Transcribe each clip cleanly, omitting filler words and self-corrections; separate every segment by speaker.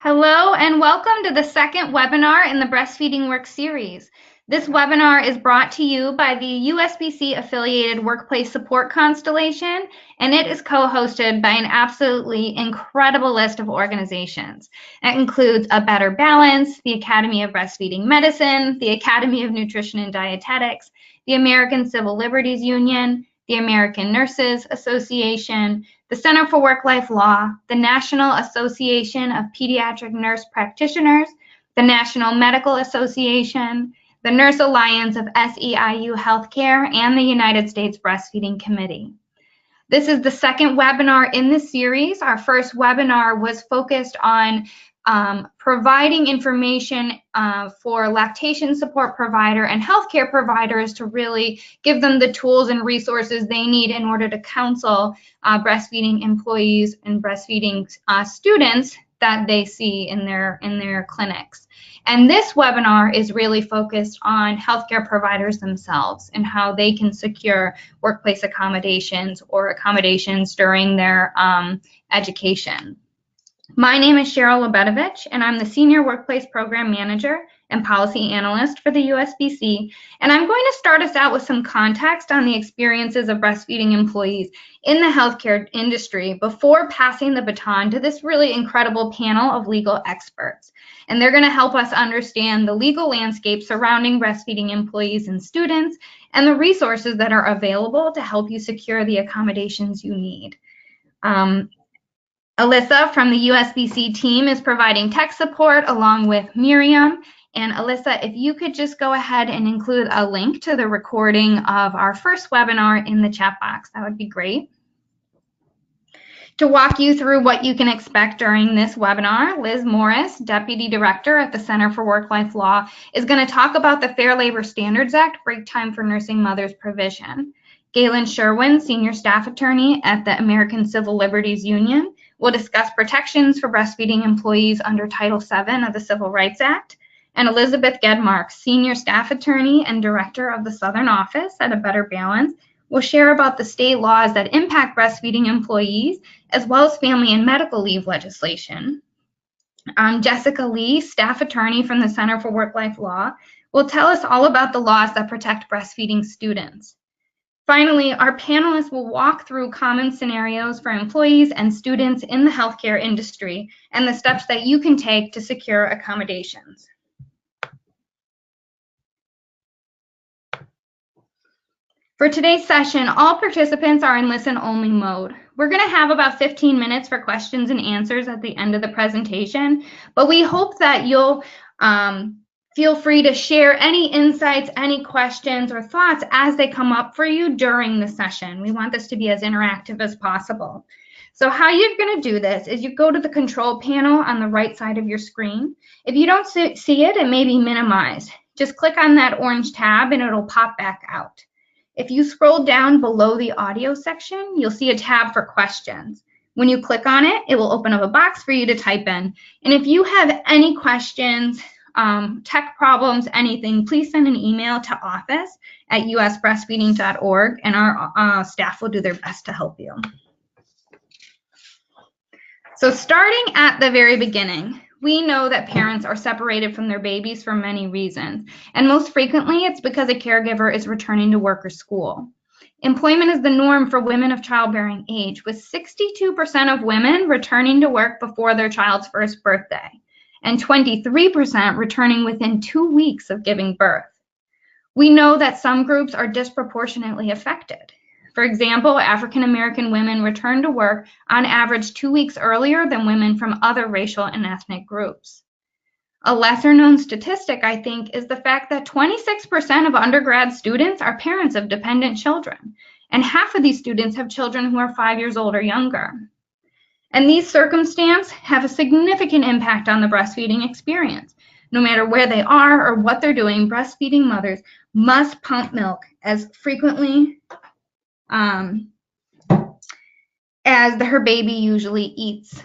Speaker 1: Hello and welcome to the second webinar in the Breastfeeding Work series. This webinar is brought to you by the USBC affiliated Workplace Support Constellation, and it is co-hosted by an absolutely incredible list of organizations. It includes A Better Balance, the Academy of Breastfeeding Medicine, the Academy of Nutrition and Dietetics, the American Civil Liberties Union, the American Nurses Association, the Center for Work-Life Law, the National Association of Pediatric Nurse Practitioners, the National Medical Association, the Nurse Alliance of SEIU Healthcare, and the United States Breastfeeding Committee. This is the second webinar in this series. Our first webinar was focused on providing information for lactation support provider and healthcare providers to really give them the tools and resources they need in order to counsel breastfeeding employees and breastfeeding students that they see in their clinics. And this webinar is really focused on healthcare providers themselves and how they can secure workplace accommodations or accommodations during their education. My name is Cheryl Lebetovich, and I'm the Senior Workplace Program Manager and Policy Analyst for the USBC, and I'm going to start us out with some context on the experiences of breastfeeding employees in the healthcare industry before passing the baton to this really incredible panel of legal experts. And they're going to help us understand the legal landscape surrounding breastfeeding employees and students and the resources that are available to help you secure the accommodations you need. Alyssa from the USBC team is providing tech support along with Miriam. And Alyssa, if you could just go ahead and include a link to the recording of our first webinar in the chat box, that would be great. To walk you through what you can expect during this webinar, Liz Morris, Deputy Director at the Center for Work-Life Law, is going to talk about the Fair Labor Standards Act break time for nursing mothers provision. Galen Sherwin, Senior Staff Attorney at the American Civil Liberties Union, will discuss protections for breastfeeding employees under Title VII of the Civil Rights Act. And Elizabeth Gedmark, Senior Staff Attorney and Director of the Southern Office at A Better Balance, will share about the state laws that impact breastfeeding employees, as well as family and medical leave legislation. Jessica Lee, Staff Attorney from the Center for Work-Life Law, will tell us all about the laws that protect breastfeeding students. Finally, our panelists will walk through common scenarios for employees and students in the healthcare industry and the steps that you can take to secure accommodations. For today's session, all participants are in listen-only mode. We're going to have about 15 minutes for questions and answers at the end of the presentation, but we hope that you'll feel free to share any insights, any questions, or thoughts as they come up for you during the session. We want this to be as interactive as possible. So how you're going to do this is you go to the control panel on the right side of your screen. If you don't see it, it may be minimized. Just click on that orange tab and it'll pop back out. If you scroll down below the audio section, you'll see a tab for questions. When you click on it, it will open up a box for you to type in. And if you have any questions, tech problems, anything, please send an email to office@usbreastfeeding.org and our staff will do their best to help you. So starting at the very beginning, we know that parents are separated from their babies for many reasons, and most frequently it's because a caregiver is returning to work or school. Employment is the norm for women of childbearing age, with 62% of women returning to work before their child's first birthday, and 23% returning within 2 weeks of giving birth. We know that some groups are disproportionately affected. For example, African American women return to work on average 2 weeks earlier than women from other racial and ethnic groups. A lesser known statistic, I think, is the fact that 26% of undergrad students are parents of dependent children, and half of these students have children who are 5 years old or younger. And these circumstances have a significant impact on the breastfeeding experience. No matter where they are or what they're doing, breastfeeding mothers must pump milk as frequently as her baby usually eats.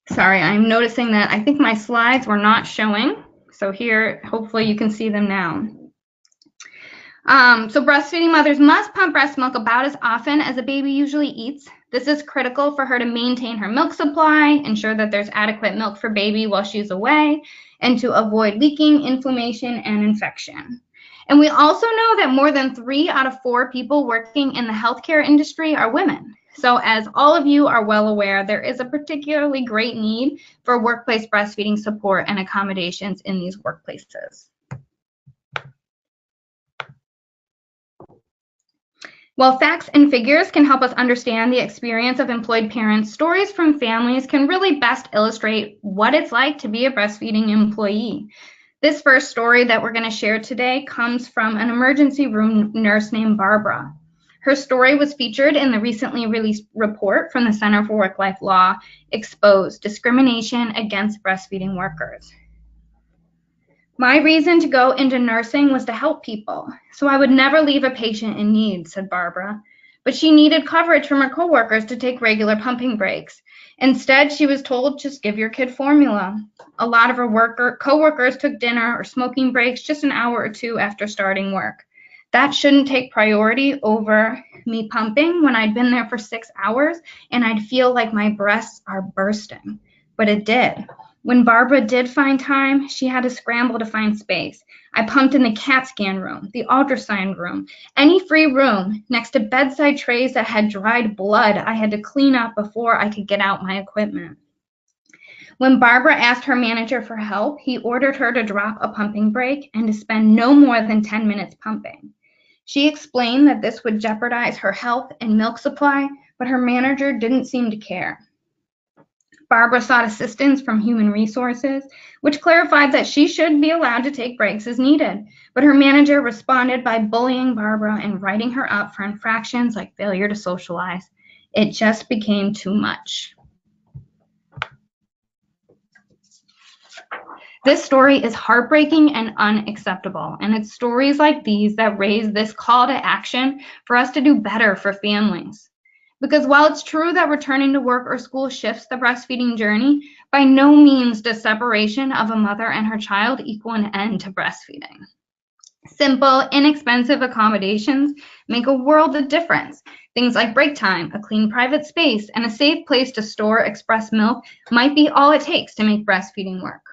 Speaker 1: Sorry, I'm noticing that I think my slides were not showing. So here, hopefully you can see them now. So breastfeeding mothers must pump breast milk about as often as a baby usually eats. This is critical for her to maintain her milk supply, ensure that there's adequate milk for baby while she's away, and to avoid leaking, inflammation, and infection. And we also know that more than 3 out of 4 people working in the healthcare industry are women. So as all of you are well aware, there is a particularly great need for workplace breastfeeding support and accommodations in these workplaces. While facts and figures can help us understand the experience of employed parents, stories from families can really best illustrate what it's like to be a breastfeeding employee. This first story that we're going to share today comes from an emergency room nurse named Barbara. Her story was featured in the recently released report from the Center for Work-Life Law, Exposed: Discrimination Against Breastfeeding Workers. My reason to go into nursing was to help people, so I would never leave a patient in need, said Barbara. But she needed coverage from her coworkers to take regular pumping breaks. Instead, she was told, just give your kid formula. A lot of her coworkers took dinner or smoking breaks just an hour or two after starting work. That shouldn't take priority over me pumping when I'd been there for 6 hours and I'd feel like my breasts are bursting. But it did. When Barbara did find time, she had to scramble to find space. I pumped in the CAT scan room, the ultrasound room, any free room next to bedside trays that had dried blood I had to clean up before I could get out my equipment. When Barbara asked her manager for help, he ordered her to drop a pumping break and to spend no more than 10 minutes pumping. She explained that this would jeopardize her health and milk supply, but her manager didn't seem to care. Barbara sought assistance from Human Resources, which clarified that she should be allowed to take breaks as needed, but her manager responded by bullying Barbara and writing her up for infractions like failure to socialize. It just became too much. This story is heartbreaking and unacceptable, and it's stories like these that raise this call to action for us to do better for families. Because while it's true that returning to work or school shifts the breastfeeding journey, by no means does separation of a mother and her child equal an end to breastfeeding. Simple, inexpensive accommodations make a world of difference. Things like break time, a clean private space, and a safe place to store express milk might be all it takes to make breastfeeding work.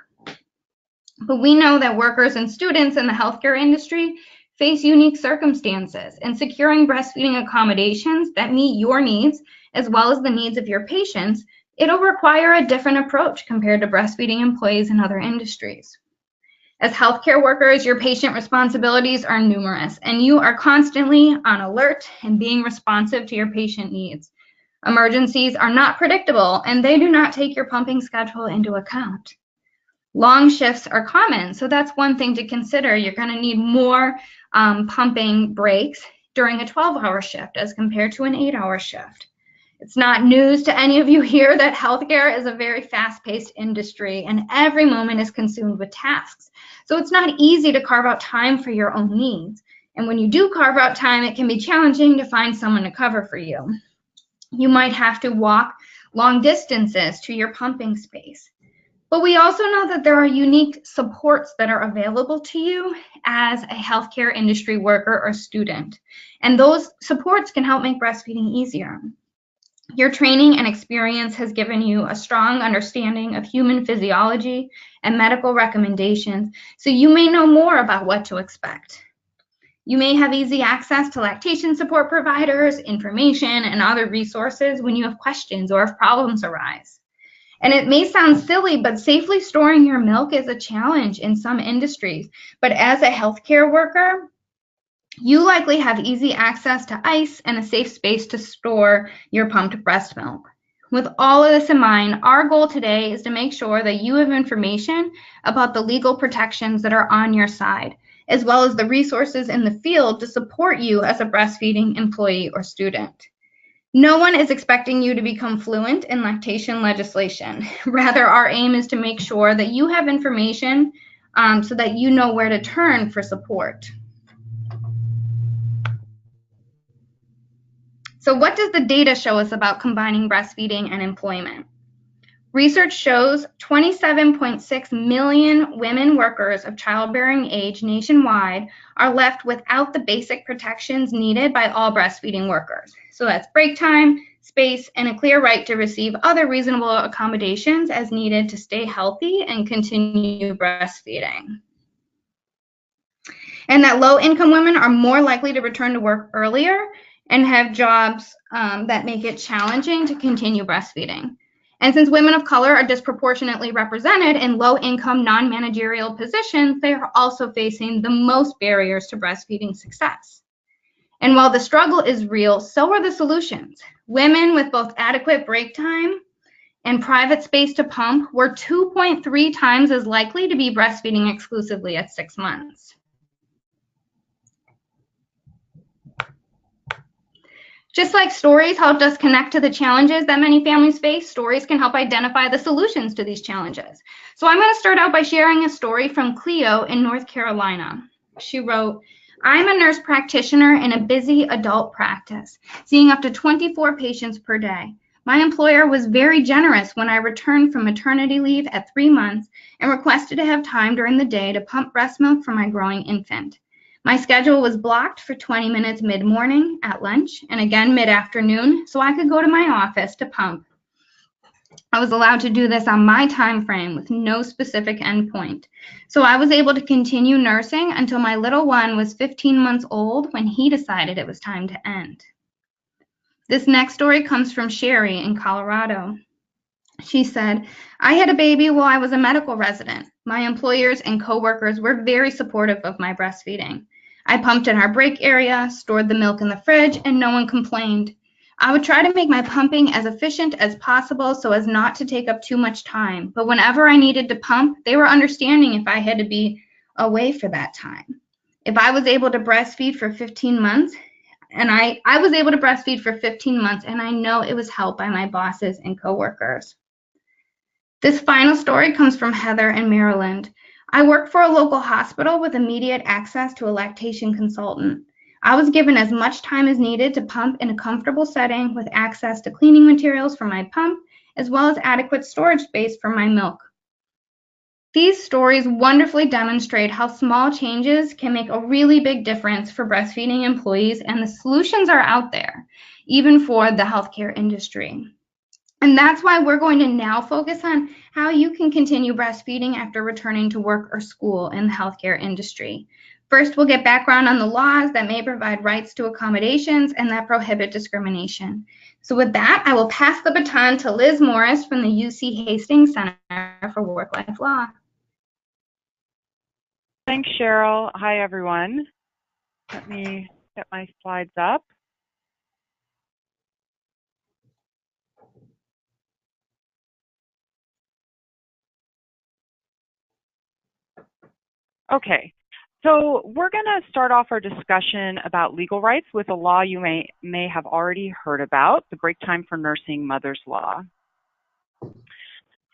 Speaker 1: But we know that workers and students in the healthcare industry face unique circumstances, and securing breastfeeding accommodations that meet your needs as well as the needs of your patients, it'll require a different approach compared to breastfeeding employees in other industries. As healthcare workers, your patient responsibilities are numerous, and you are constantly on alert and being responsive to your patient needs. Emergencies are not predictable, and they do not take your pumping schedule into account. Long shifts are common, so that's one thing to consider. You're going to need more pumping breaks during a 12-hour shift as compared to an 8-hour shift. It's not news to any of you here that healthcare is a very fast-paced industry and every moment is consumed with tasks. So it's not easy to carve out time for your own needs. And when you do carve out time, it can be challenging to find someone to cover for you. You might have to walk long distances to your pumping space. But we also know that there are unique supports that are available to you as a healthcare industry worker or student. And those supports can help make breastfeeding easier. Your training and experience has given you a strong understanding of human physiology and medical recommendations, so you may know more about what to expect. You may have easy access to lactation support providers, information, and other resources when you have questions or if problems arise. And it may sound silly, but safely storing your milk is a challenge in some industries. But as a healthcare worker, you likely have easy access to ice and a safe space to store your pumped breast milk. With all of this in mind, our goal today is to make sure that you have information about the legal protections that are on your side, as well as the resources in the field to support you as a breastfeeding employee or student. No one is expecting you to become fluent in lactation legislation. Rather, our aim is to make sure that you have information so that you know where to turn for support. So what does the data show us about combining breastfeeding and employment? Research shows 27.6 million women workers of childbearing age nationwide are left without the basic protections needed by all breastfeeding workers. So that's break time, space, and a clear right to receive other reasonable accommodations as needed to stay healthy and continue breastfeeding. And that low-income women are more likely to return to work earlier and have jobs that make it challenging to continue breastfeeding. And since women of color are disproportionately represented in low-income, non-managerial positions, they are also facing the most barriers to breastfeeding success. And while the struggle is real, so are the solutions. Women with both adequate break time and private space to pump were 2.3 times as likely to be breastfeeding exclusively at 6 months. Just like stories helped us connect to the challenges that many families face, stories can help identify the solutions to these challenges. So I'm going to start out by sharing a story from Cleo in North Carolina. She wrote, "I'm a nurse practitioner in a busy adult practice, seeing up to 24 patients per day. My employer was very generous when I returned from maternity leave at 3 months and requested to have time during the day to pump breast milk for my growing infant. My schedule was blocked for 20 minutes mid-morning, at lunch, and again mid-afternoon, so I could go to my office to pump. I was allowed to do this on my time frame with no specific endpoint. So I was able to continue nursing until my little one was 15 months old when he decided it was time to end." This next story comes from Sherry in Colorado. She said, "I had a baby while I was a medical resident. My employers and coworkers were very supportive of my breastfeeding. I pumped in our break area, stored the milk in the fridge, and no one complained. I would try to make my pumping as efficient as possible so as not to take up too much time, but whenever I needed to pump, they were understanding if I had to be away for that time. If I was able to breastfeed for 15 months, and I was able to breastfeed for 15 months, and I know it was helped by my bosses and coworkers." This final story comes from Heather in Maryland. "I work for a local hospital with immediate access to a lactation consultant. I was given as much time as needed to pump in a comfortable setting with access to cleaning materials for my pump, as well as adequate storage space for my milk." These stories wonderfully demonstrate how small changes can make a really big difference for breastfeeding employees, and the solutions are out there, even for the healthcare industry. And that's why we're going to now focus on how you can continue breastfeeding after returning to work or school in the healthcare industry. First, we'll get background on the laws that may provide rights to accommodations and that prohibit discrimination. So with that, I will pass the baton to Liz Morris from the UC Hastings Center for Work-Life Law.
Speaker 2: Thanks, Cheryl. Hi, everyone. Let me get my slides up. Okay, so we're going to start off our discussion about legal rights with a law you may have already heard about, the Break Time for Nursing Mothers Law.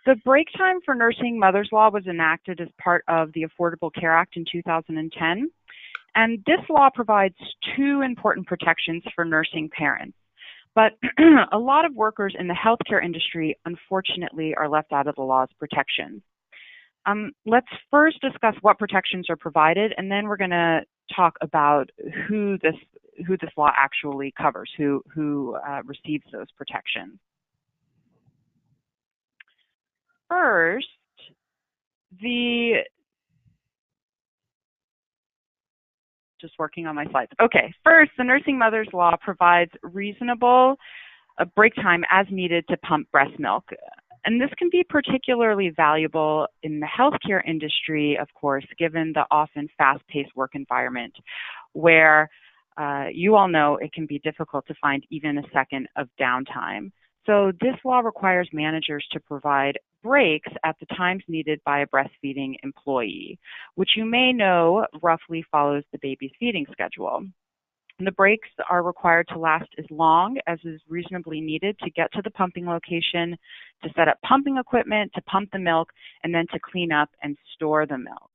Speaker 2: The Break Time for Nursing Mothers Law was enacted as part of the Affordable Care Act in 2010, and this law provides two important protections for nursing parents. But a lot of workers in the healthcare industry, unfortunately, are left out of the law's protections. Let's first discuss what protections are provided, and then we're going to talk about who this law actually covers, who receives those protections. First, just working on my slides. Okay, first, the Nursing Mothers Law provides reasonable break time as needed to pump breast milk. And this can be particularly valuable in the healthcare industry, of course, given the often fast-paced work environment where you all know it can be difficult to find even a second of downtime. So this law requires managers to provide breaks at the times needed by a breastfeeding employee, which you may know roughly follows the baby's feeding schedule. And the breaks are required to last as long as is reasonably needed to get to the pumping location, to set up pumping equipment, to pump the milk, and then to clean up and store the milk.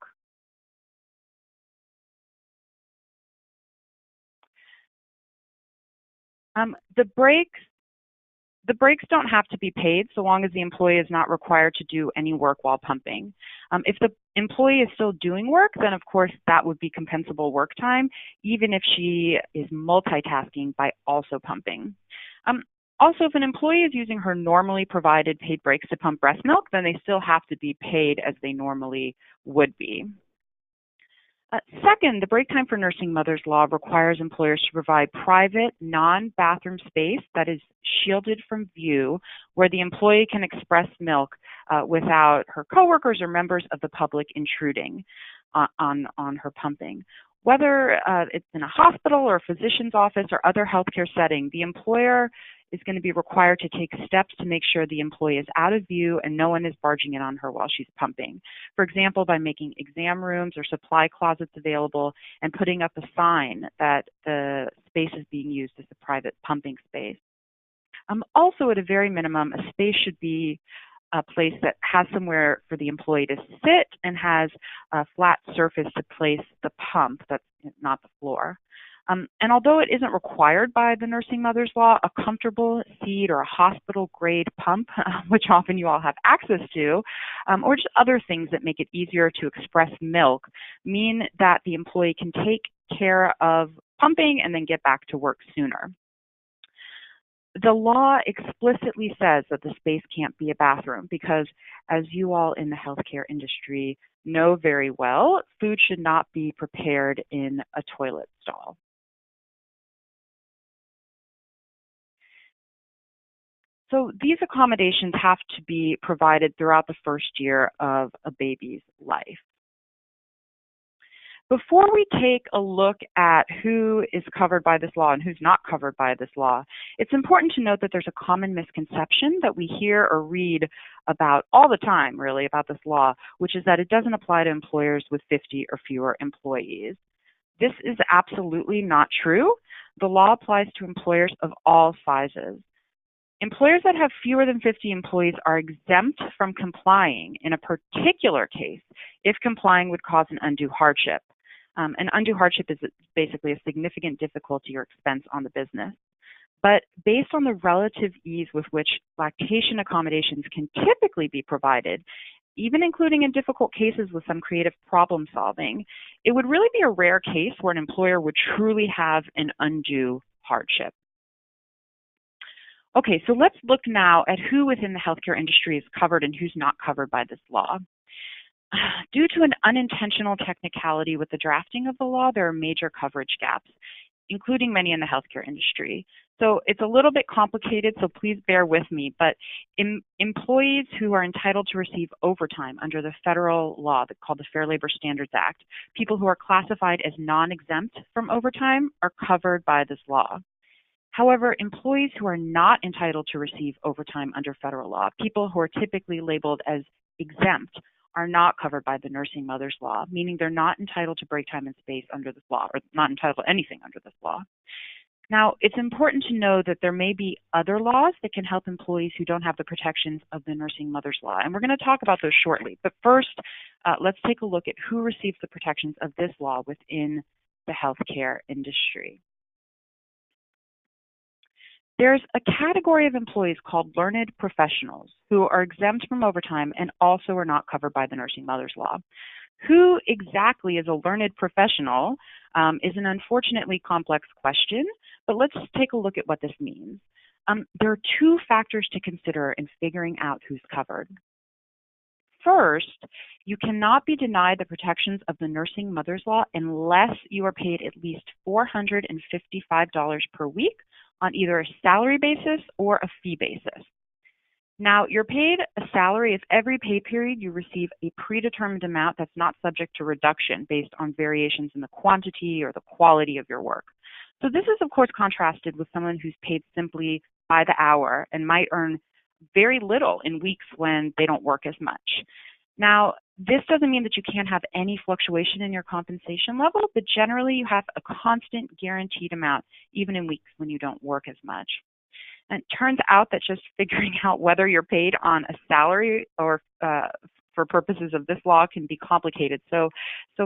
Speaker 2: The breaks The breaks don't have to be paid so long as the employee is not required to do any work while pumping. If the employee is still doing work, then of course that would be compensable work time, even if she is multitasking by also pumping. Also, if an employee is using her normally provided paid breaks to pump breast milk, then they still have to be paid as they normally would be. Second, the break time for nursing mothers law requires employers to provide private, non-bathroom space that is shielded from view, where the employee can express milk without her coworkers or members of the public intruding on her pumping. Whether it's in a hospital or a physician's office or other healthcare setting, the employer is going to be required to take steps to make sure the employee is out of view and no one is barging in on her while she's pumping. For example, by making exam rooms or supply closets available and putting up a sign that the space is being used as a private pumping space. Also, at a very minimum, a space should be a place that has somewhere for the employee to sit and has a flat surface to place the pump, that's not the floor. And although it isn't required by the nursing mother's law, a comfortable seat or a hospital-grade pump, which often you all have access to, or just other things that make it easier to express milk, mean that the employee can take care of pumping and then get back to work sooner. The law explicitly says that the space can't be a bathroom because, as you all in the healthcare industry know very well, food should not be prepared in a toilet stall. So these accommodations have to be provided throughout the first year of a baby's life. Before we take a look at who is covered by this law and who's not covered by this law, it's important to note that there's a common misconception that we hear or read about all the time, really, about this law, which is that it doesn't apply to employers with 50 or fewer employees. This is absolutely not true. The law applies to employers of all sizes. Employers that have fewer than 50 employees are exempt from complying in a particular case if complying would cause an undue hardship. An undue hardship is basically a significant difficulty or expense on the business. But based on the relative ease with which lactation accommodations can typically be provided, even including in difficult cases with some creative problem solving, it would really be a rare case where an employer would truly have an undue hardship. Okay, so let's look now at who within the healthcare industry is covered and who's not covered by this law. Due to an unintentional technicality with the drafting of the law, there are major coverage gaps, including many in the healthcare industry. So it's a little bit complicated, so please bear with me, but employees who are entitled to receive overtime under the federal law called the Fair Labor Standards Act, people who are classified as non-exempt from overtime are covered by this law. However, employees who are not entitled to receive overtime under federal law, people who are typically labeled as exempt, are not covered by the nursing mother's law, meaning they're not entitled to break time and space under this law, or not entitled to anything under this law. Now, it's important to know that there may be other laws that can help employees who don't have the protections of the nursing mother's law, and we're going to talk about those shortly. But first, let's take a look at who receives the protections of this law within the healthcare industry. There's a category of employees called learned professionals who are exempt from overtime and also are not covered by the nursing mother's law. Who exactly is a learned professional is an unfortunately complex question, but let's take a look at what this means. There are two factors to consider in figuring out who's covered. First, you cannot be denied the protections of the nursing mother's law unless you are paid at least $455 per week on either a salary basis or a fee basis. Now, you're paid a salary if every pay period you receive a predetermined amount that's not subject to reduction based on variations in the quantity or the quality of your work. So this is, of course, contrasted with someone who's paid simply by the hour and might earn very little in weeks when they don't work as much. Now, this doesn't mean that you can't have any fluctuation in your compensation level, but generally you have a constant guaranteed amount, even in weeks when you don't work as much. And it turns out that just figuring out whether you're paid on a salary or for purposes of this law can be complicated. So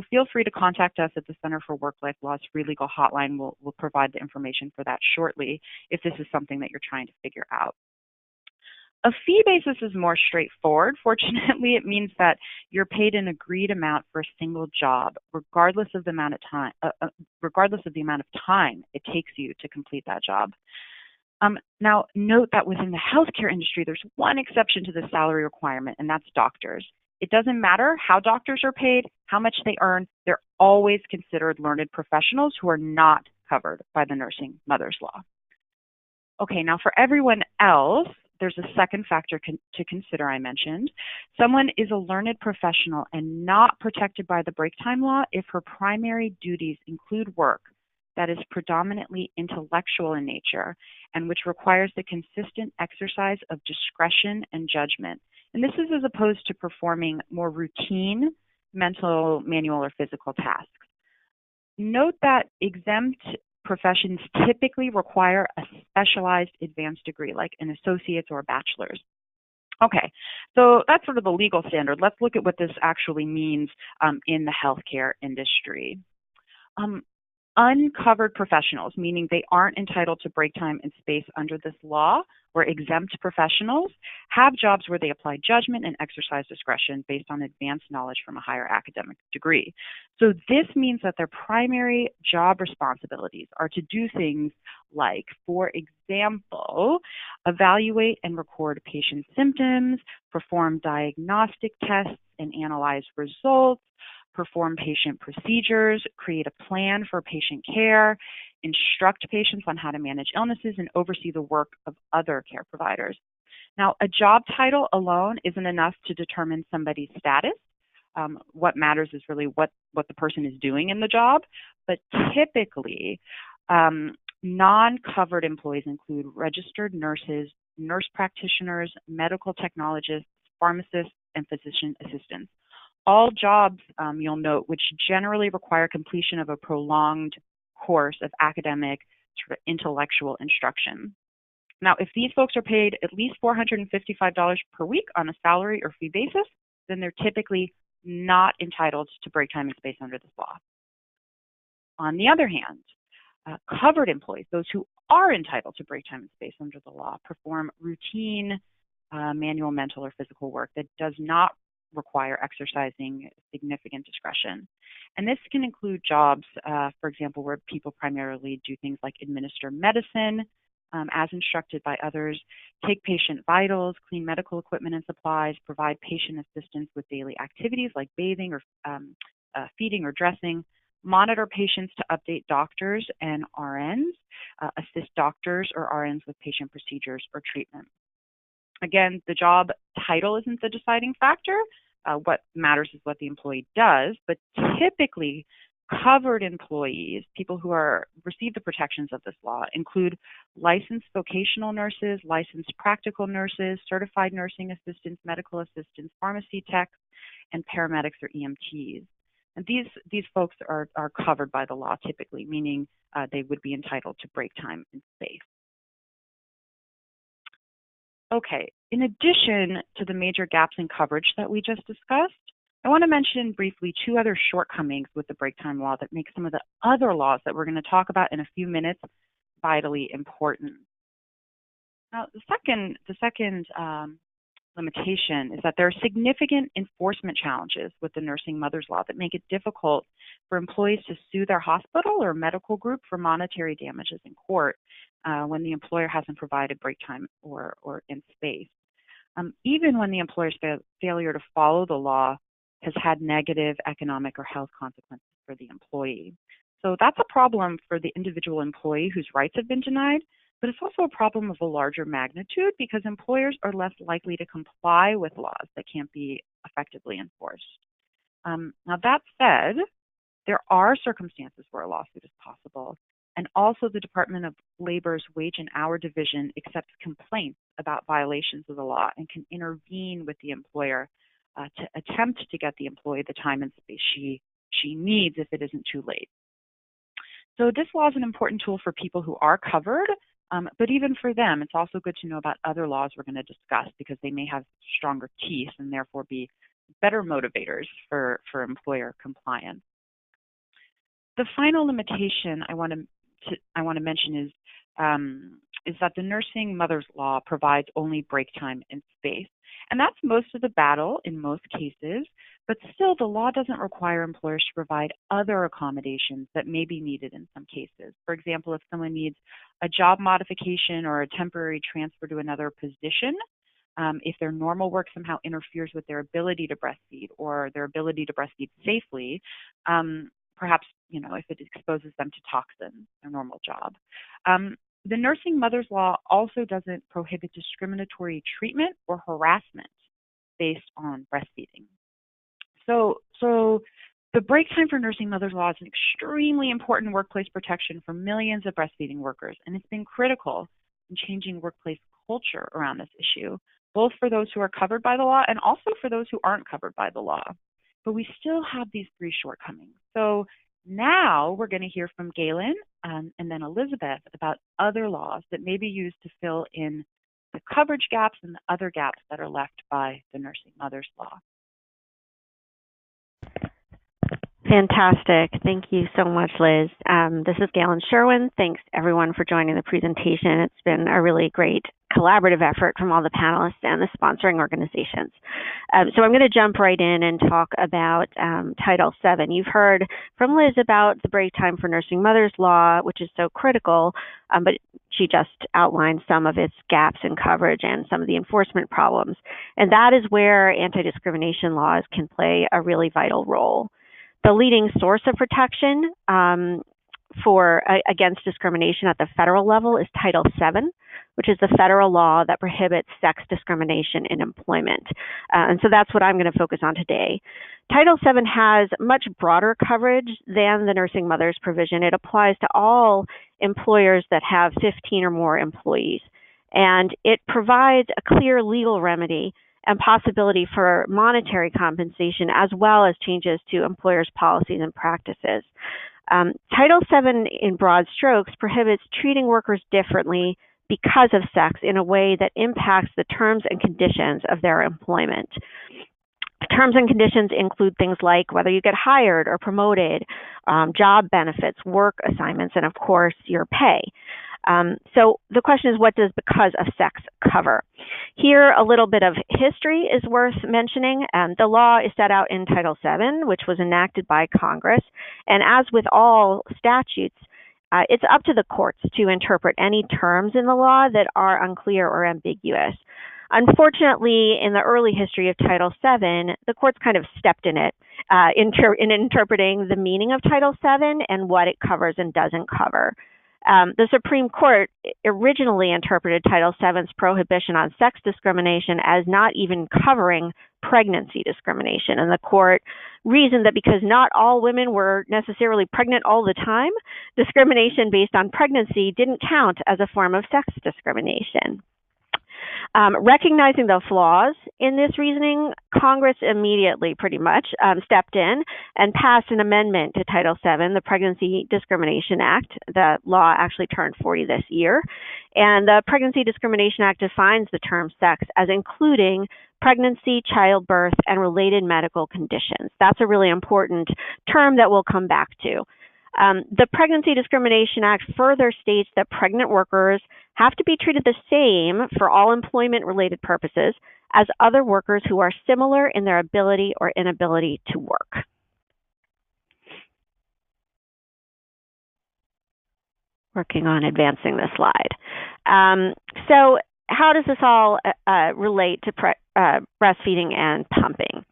Speaker 2: feel free to contact us at the Center for Work-Life Law's Free Legal Hotline. We'll provide the information for that shortly if this is something that you're trying to figure out. A fee basis is more straightforward. Fortunately, it means that you're paid an agreed amount for a single job, regardless of the amount of time it takes you to complete that job. Now, note that within the healthcare industry, there's one exception to the salary requirement, and that's doctors. It doesn't matter how doctors are paid, how much they earn, they're always considered learned professionals who are not covered by the Nursing Mothers Law. Okay, now for everyone else, there's a second factor to consider I mentioned. Someone is a learned professional and not protected by the break time law if her primary duties include work that is predominantly intellectual in nature and which requires the consistent exercise of discretion and judgment. And this is as opposed to performing more routine mental, manual, or physical tasks. Note that exempt professions typically require a specialized advanced degree, like an associate's or a bachelor's. Okay, so that's sort of the legal standard. Let's look at what this actually means in the healthcare industry. Uncovered professionals, meaning they aren't entitled to break time and space under this law, or exempt professionals, have jobs where they apply judgment and exercise discretion based on advanced knowledge from a higher academic degree. So this means that their primary job responsibilities are to do things like, for example, evaluate and record patient symptoms, perform diagnostic tests and analyze results, perform patient procedures, create a plan for patient care, instruct patients on how to manage illnesses, and oversee the work of other care providers. Now, a job title alone isn't enough to determine somebody's status. What matters is really what the person is doing in the job, but typically, non-covered employees include registered nurses, nurse practitioners, medical technologists, pharmacists, and physician assistants. All jobs, you'll note, which generally require completion of a prolonged course of academic, sort of intellectual instruction. Now, if these folks are paid at least $455 per week on a salary or fee basis, then they're typically not entitled to break time and space under this law. On the other hand, covered employees, those who are entitled to break time and space under the law, perform routine manual, mental, or physical work that does not require exercising significant discretion. And this can include jobs, for example, where people primarily do things like administer medicine as instructed by others, take patient vitals, clean medical equipment and supplies, provide patient assistance with daily activities like bathing or feeding or dressing, monitor patients to update doctors and RNs, assist doctors or RNs with patient procedures or treatment. Again, the job title isn't the deciding factor. What matters is what the employee does, but typically covered employees, people who receive the protections of this law, include licensed vocational nurses, licensed practical nurses, certified nursing assistants, medical assistants, pharmacy techs, and paramedics or EMTs. And these folks are covered by the law typically, meaning they would be entitled to break time and space. Okay, in addition to the major gaps in coverage that we just discussed, I want to mention briefly two other shortcomings with the break time law that make some of the other laws that we're going to talk about in a few minutes vitally important. Now, the second limitation is that there are significant enforcement challenges with the Nursing Mothers Law that make it difficult for employees to sue their hospital or medical group for monetary damages in court when the employer hasn't provided break time or in space. Even when the employer's failure to follow the law has had negative economic or health consequences for the employee. So that's a problem for the individual employee whose rights have been denied, but it's also a problem of a larger magnitude because employers are less likely to comply with laws that can't be effectively enforced. Now that said, there are circumstances where a lawsuit is possible, and also the Department of Labor's Wage and Hour Division accepts complaints about violations of the law and can intervene with the employer to attempt to get the employee the time and space she needs if it isn't too late. So this law is an important tool for people who are covered, but even for them, it's also good to know about other laws we're going to discuss because they may have stronger teeth and therefore be better motivators for employer compliance. The final limitation I want to mention is is that the nursing mother's law provides only break time and space. And that's most of the battle in most cases, but still the law doesn't require employers to provide other accommodations that may be needed in some cases. For example, if someone needs a job modification or a temporary transfer to another position, if their normal work somehow interferes with their ability to breastfeed or their ability to breastfeed safely, perhaps, if it exposes them to toxins, their normal job. The nursing mother's law also doesn't prohibit discriminatory treatment or harassment based on breastfeeding. So the break time for nursing mother's law is an extremely important workplace protection for millions of breastfeeding workers, and it's been critical in changing workplace culture around this issue, both for those who are covered by the law and also for those who aren't covered by the law. But we still have these three shortcomings. So now we're going to hear from Galen and then Elizabeth about other laws that may be used to fill in the coverage gaps and the other gaps that are left by the nursing mother's law.
Speaker 3: Fantastic. Thank you so much, Liz. This is Galen Sherwin. Thanks, everyone, for joining the presentation. It's been a really great collaborative effort from all the panelists and the sponsoring organizations. So I'm going to jump right in and talk about Title VII. You've heard from Liz about the break time for nursing mothers law, which is so critical, but she just outlined some of its gaps in coverage and some of the enforcement problems. And that is where anti-discrimination laws can play a really vital role. The leading source of protection against discrimination at the federal level is Title VII, which is the federal law that prohibits sex discrimination in employment. And so that's what I'm going to focus on today. Title VII has much broader coverage than the nursing mothers provision. It applies to all employers that have 15 or more employees. And it provides a clear legal remedy and possibility for monetary compensation, as well as changes to employers' policies and practices. Title VII, in broad strokes, prohibits treating workers differently because of sex in a way that impacts the terms and conditions of their employment. Terms and conditions include things like whether you get hired or promoted, job benefits, work assignments, and of course, your pay. So the question is, what does because of sex cover? Here, a little bit of history is worth mentioning. The law is set out in Title VII, which was enacted by Congress. And as with all statutes, it's up to the courts to interpret any terms in the law that are unclear or ambiguous. Unfortunately, in the early history of Title VII, the courts kind of stepped in it in interpreting the meaning of Title VII and what it covers and doesn't cover. The Supreme Court originally interpreted Title VII's prohibition on sex discrimination as not even covering pregnancy discrimination. And the court reasoned that because not all women were necessarily pregnant all the time, discrimination based on pregnancy didn't count as a form of sex discrimination. Recognizing the flaws in this reasoning, Congress immediately pretty much stepped in and passed an amendment to Title VII, the Pregnancy Discrimination Act. The law actually turned 40 this year. And the Pregnancy Discrimination Act defines the term sex as including pregnancy, childbirth, and related medical conditions. That's a really important term that we'll come back to. The Pregnancy Discrimination Act further states that pregnant workers have to be treated the same for all employment-related purposes as other workers who are similar in their ability or inability to work. Working on advancing the slide. So how does this all relate to breastfeeding and pumping?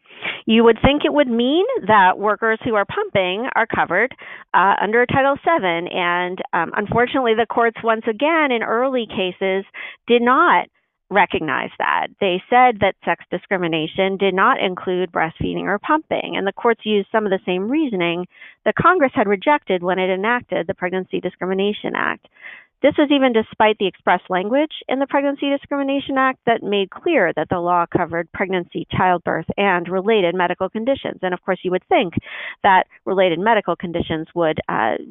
Speaker 3: You would think it would mean that workers who are pumping are covered under Title VII, and unfortunately the courts once again in early cases did not recognize that. They said that sex discrimination did not include breastfeeding or pumping, and the courts used some of the same reasoning that Congress had rejected when it enacted the Pregnancy Discrimination Act. This was even despite the express language in the Pregnancy Discrimination Act that made clear that the law covered pregnancy, childbirth, and related medical conditions. And of course, you would think that related medical conditions would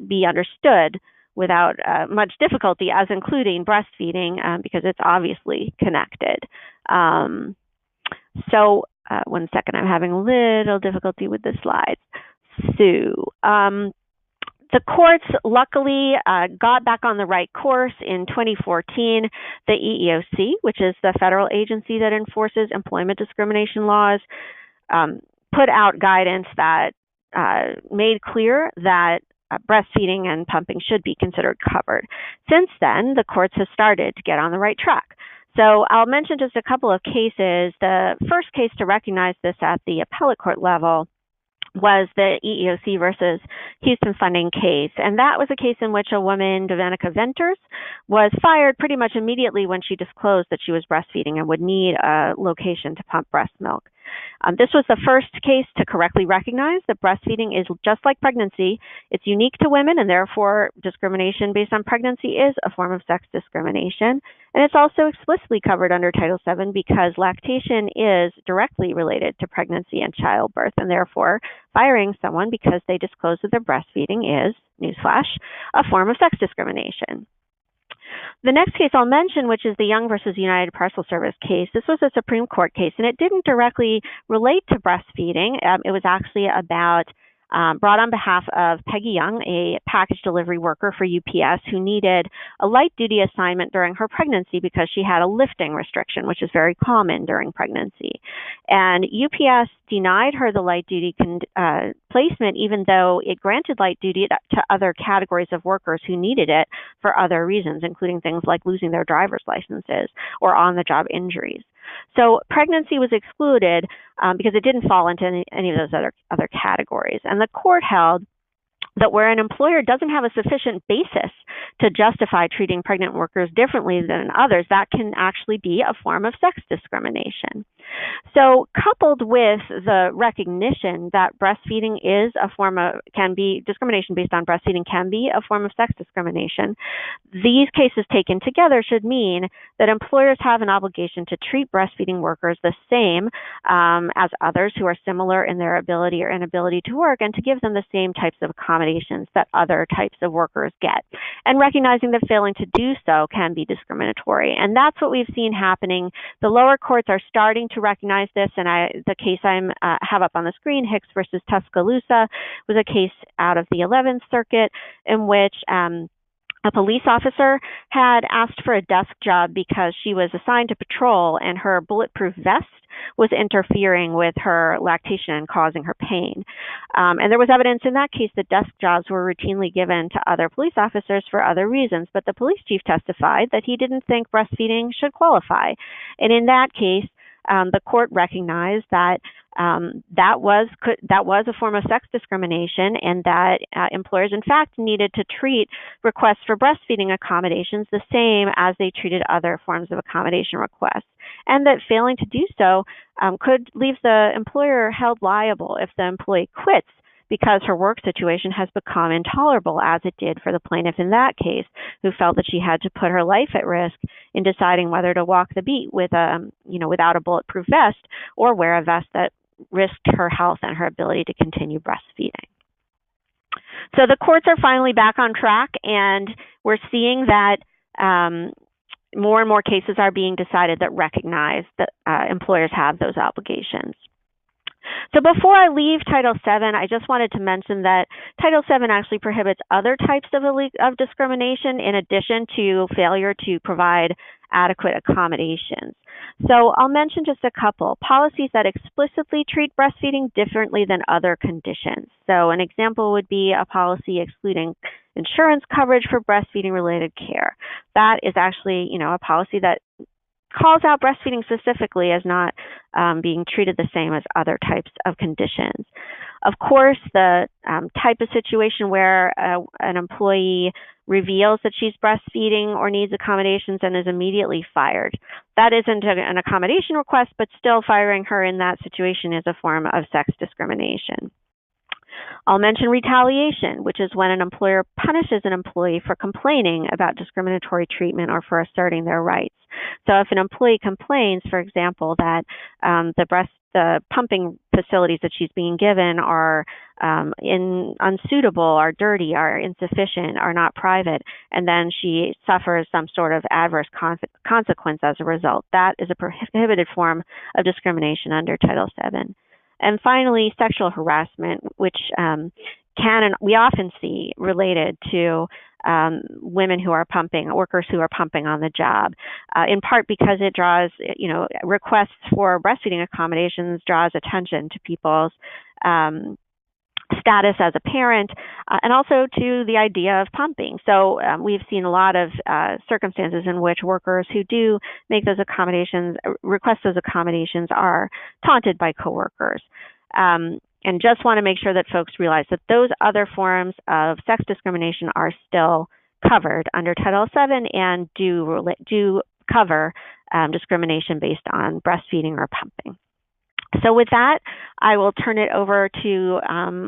Speaker 3: be understood without much difficulty as including breastfeeding because it's obviously connected. So one second, I'm having a little difficulty with the slides. So The courts luckily got back on the right course in 2014. The EEOC, which is the federal agency that enforces employment discrimination laws, put out guidance that made clear that breastfeeding and pumping should be considered covered. Since then, the courts have started to get on the right track. So I'll mention just a couple of cases. The first case to recognize this at the appellate court level was the EEOC versus Houston funding case. And that was a case in which a woman, Dovenica Venters, was fired pretty much immediately when she disclosed that she was breastfeeding and would need a location to pump breast milk. This was the first case to correctly recognize that breastfeeding is just like pregnancy. It's unique to women, and therefore discrimination based on pregnancy is a form of sex discrimination. And it's also explicitly covered under Title VII because lactation is directly related to pregnancy and childbirth, and therefore firing someone because they disclose that they're breastfeeding is, newsflash, a form of sex discrimination. The next case I'll mention, which is the Young versus United Parcel Service case, this was a Supreme Court case, and it didn't directly relate to breastfeeding. It was actually about brought on behalf of Peggy Young, a package delivery worker for UPS who needed a light duty assignment during her pregnancy because she had a lifting restriction, which is very common during pregnancy. And UPS denied her the light duty placement, even though it granted light duty to other categories of workers who needed it for other reasons, including things like losing their driver's licenses or on-the-job injuries. So pregnancy was excluded because it didn't fall into any of those other categories. And the court held that where an employer doesn't have a sufficient basis to justify treating pregnant workers differently than others, that can actually be a form of sex discrimination. So coupled with the recognition that breastfeeding is a form of, discrimination based on breastfeeding can be a form of sex discrimination, these cases taken together should mean that employers have an obligation to treat breastfeeding workers the same as others who are similar in their ability or inability to work, and to give them the same types of accommodations that other types of workers get. And recognizing that failing to do so can be discriminatory. And that's what we've seen happening. The lower courts are starting to recognize this, and the case I have up on the screen, Hicks versus Tuscaloosa, was a case out of the 11th Circuit in which a police officer had asked for a desk job because she was assigned to patrol and her bulletproof vest was interfering with her lactation and causing her pain. And there was evidence in that case that desk jobs were routinely given to other police officers for other reasons, but the police chief testified that he didn't think breastfeeding should qualify. And in that case, the court recognized that that was a form of sex discrimination, and that employers, in fact, needed to treat requests for breastfeeding accommodations the same as they treated other forms of accommodation requests, and that failing to do so could leave the employer held liable if the employee quits because her work situation has become intolerable, as it did for the plaintiff in that case, who felt that she had to put her life at risk in deciding whether to walk the beat with without a bulletproof vest or wear a vest that risked her health and her ability to continue breastfeeding. So the courts are finally back on track, and we're seeing that more and more cases are being decided that recognize that employers have those obligations. So before I leave Title VII, I just wanted to mention that Title VII actually prohibits other types of discrimination in addition to failure to provide adequate accommodations. So I'll mention just a couple. Policies that explicitly treat breastfeeding differently than other conditions. So an example would be a policy excluding insurance coverage for breastfeeding-related care. That is actually, a policy that calls out breastfeeding specifically as not being treated the same as other types of conditions. Of course, the type of situation where an employee reveals that she's breastfeeding or needs accommodations and is immediately fired. That isn't an accommodation request, but still firing her in that situation is a form of sex discrimination. I'll mention retaliation, which is when an employer punishes an employee for complaining about discriminatory treatment or for asserting their rights. So if an employee complains, for example, that the pumping facilities that she's being given are unsuitable, are dirty, are insufficient, are not private, and then she suffers some sort of adverse consequence as a result, that is a prohibited form of discrimination under Title VII. And finally, sexual harassment, which we often see related to women who are pumping, workers who are pumping on the job, in part because it draws, requests for breastfeeding accommodations draws attention to people's status as a parent, and also to the idea of pumping. So we've seen a lot of circumstances in which workers who do make those accommodations, request those accommodations, are taunted by coworkers. And just want to make sure that folks realize that those other forms of sex discrimination are still covered under Title VII and do cover discrimination based on breastfeeding or pumping. So with that, I will turn it over to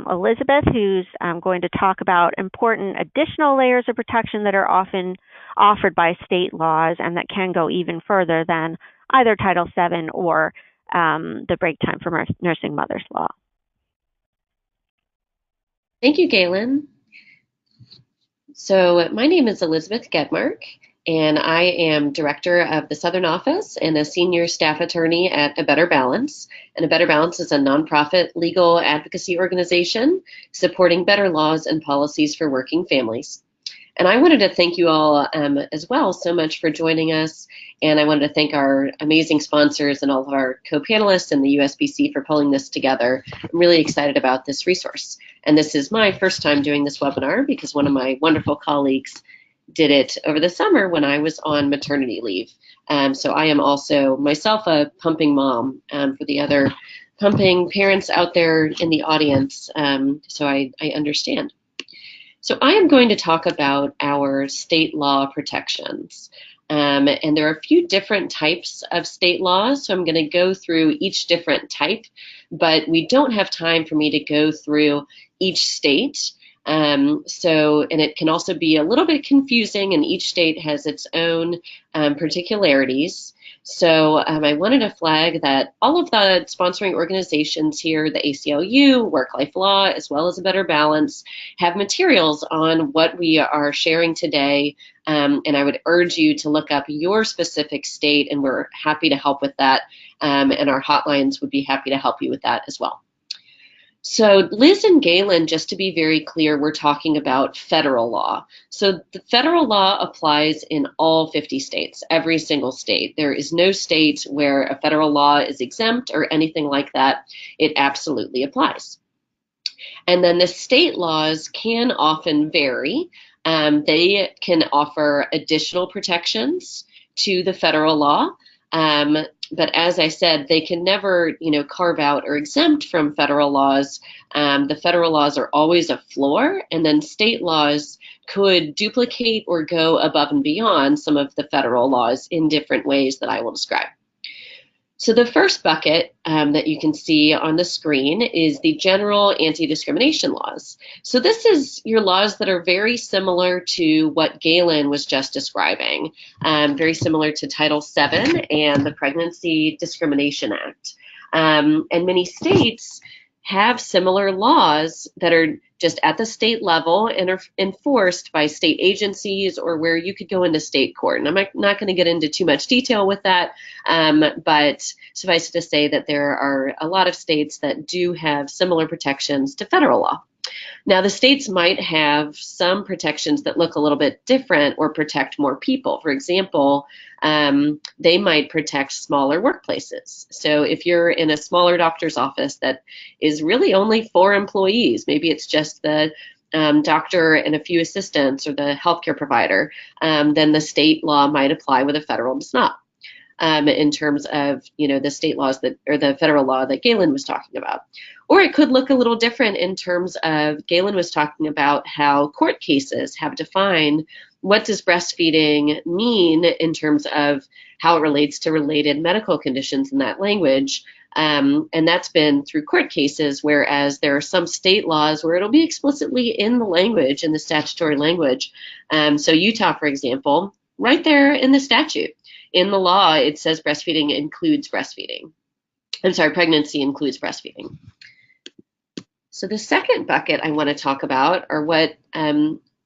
Speaker 3: Elizabeth, who's going to talk about important additional layers of protection that are often offered by state laws and that can go even further than either Title VII or the break time for nursing mothers law.
Speaker 4: Thank you, Galen. So my name is Elizabeth Gedmark, and I am director of the Southern Office and a senior staff attorney at A Better Balance. And A Better Balance is a nonprofit legal advocacy organization supporting better laws and policies for working families. And I wanted to thank you all as well so much for joining us. And I wanted to thank our amazing sponsors and all of our co-panelists and the USBC for pulling this together. I'm really excited about this resource. And this is my first time doing this webinar because one of my wonderful colleagues did it over the summer when I was on maternity leave. So I am also myself a pumping mom for the other pumping parents out there in the audience. So I understand. So I am going to talk about our state law protections. And there are a few different types of state laws, so I'm going to go through each different type, but we don't have time for me to go through each state. And it can also be a little bit confusing, and each state has its own particularities. So I wanted to flag that all of the sponsoring organizations here, the ACLU, Work-Life Law, as well as A Better Balance, have materials on what we are sharing today. And I would urge you to look up your specific state, and we're happy to help with that. And our hotlines would be happy to help you with that as well. So Liz and Galen, just to be very clear, we're talking about federal law. So the federal law applies in all 50 states, every single state. There is no state where a federal law is exempt or anything like that. It absolutely applies. And then the state laws can often vary. They can offer additional protections to the federal law. But as I said, they can never, carve out or exempt from federal laws. The federal laws are always a floor, and then state laws could duplicate or go above and beyond some of the federal laws in different ways that I will describe. So the first bucket that you can see on the screen is the general anti-discrimination laws. So this is your laws that are very similar to what Galen was just describing, very similar to Title VII and the Pregnancy Discrimination Act. And many states have similar laws that are just at the state level and are enforced by state agencies or where you could go into state court. And I'm not going to get into too much detail with that, but suffice it to say that there are a lot of states that do have similar protections to federal law. Now, the states might have some protections that look a little bit different or protect more people. For example, they might protect smaller workplaces. So if you're in a smaller doctor's office that is really only 4 employees, maybe it's just the doctor and a few assistants or the healthcare provider, then the state law might apply where the federal does not. In terms of, the state laws or the federal law that Galen was talking about. Or it could look a little different in terms of, Galen was talking about how court cases have defined what does breastfeeding mean in terms of how it relates to related medical conditions in that language. And that's been through court cases, whereas there are some state laws where it'll be explicitly in the language, in the statutory language. So Utah, for example, right there in the statute, in the law, it says breastfeeding includes breastfeeding. I'm sorry, pregnancy includes breastfeeding. So the second bucket I want to talk about are what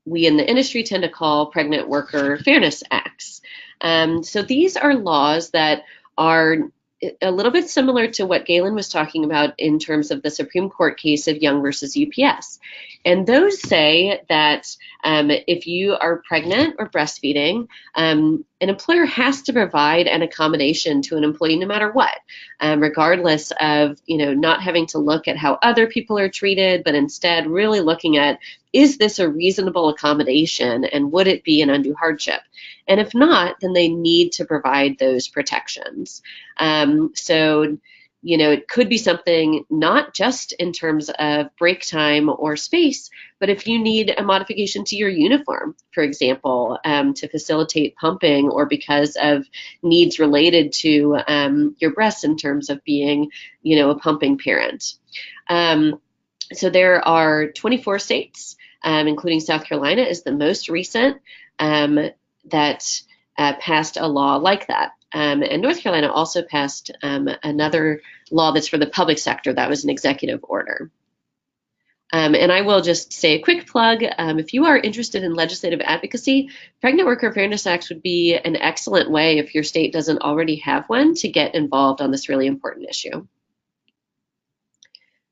Speaker 4: we in the industry tend to call pregnant worker fairness acts. So these are laws that are a little bit similar to what Galen was talking about in terms of the Supreme Court case of Young versus UPS. And those say that if you are pregnant or breastfeeding, an employer has to provide an accommodation to an employee no matter what, regardless of, not having to look at how other people are treated, but instead really looking at, is this a reasonable accommodation and would it be an undue hardship? And if not, then they need to provide those protections. So, it could be something not just in terms of break time or space, but if you need a modification to your uniform, for example, to facilitate pumping or because of needs related to your breasts in terms of being, a pumping parent. So there are 24 states, including South Carolina is the most recent, that passed a law like that. And North Carolina also passed another law that's for the public sector. That was an executive order. And I will just say a quick plug. If you are interested in legislative advocacy, Pregnant Worker Fairness Act would be an excellent way, if your state doesn't already have one, to get involved on this really important issue.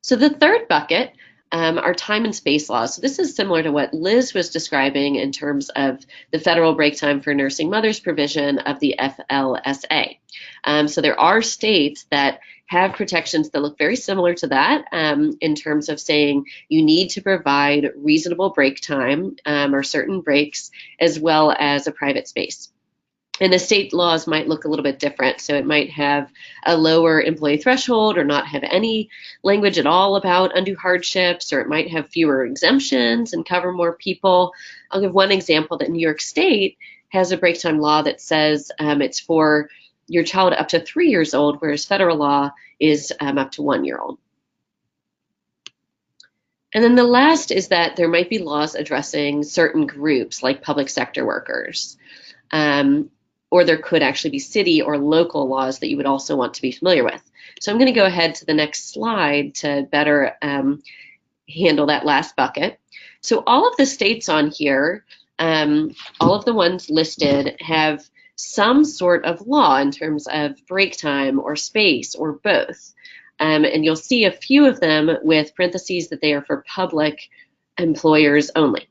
Speaker 4: So the third bucket are time and space laws. So this is similar to what Liz was describing in terms of the federal break time for nursing mothers provision of the FLSA. So there are states that have protections that look very similar to that in terms of saying you need to provide reasonable break time or certain breaks, as well as a private space. And the state laws might look a little bit different. So it might have a lower employee threshold or not have any language at all about undue hardships, or it might have fewer exemptions and cover more people. I'll give one example that New York State has a break time law that says it's for your child up to 3 years old, whereas federal law is up to 1 year old. And then the last is that there might be laws addressing certain groups like public sector workers. Or there could actually be city or local laws that you would also want to be familiar with. So I'm going to go ahead to the next slide to better handle that last bucket. So all of the states on here, all of the ones listed have some sort of law in terms of break time or space or both. And you'll see a few of them with parentheses that they are for public employers only.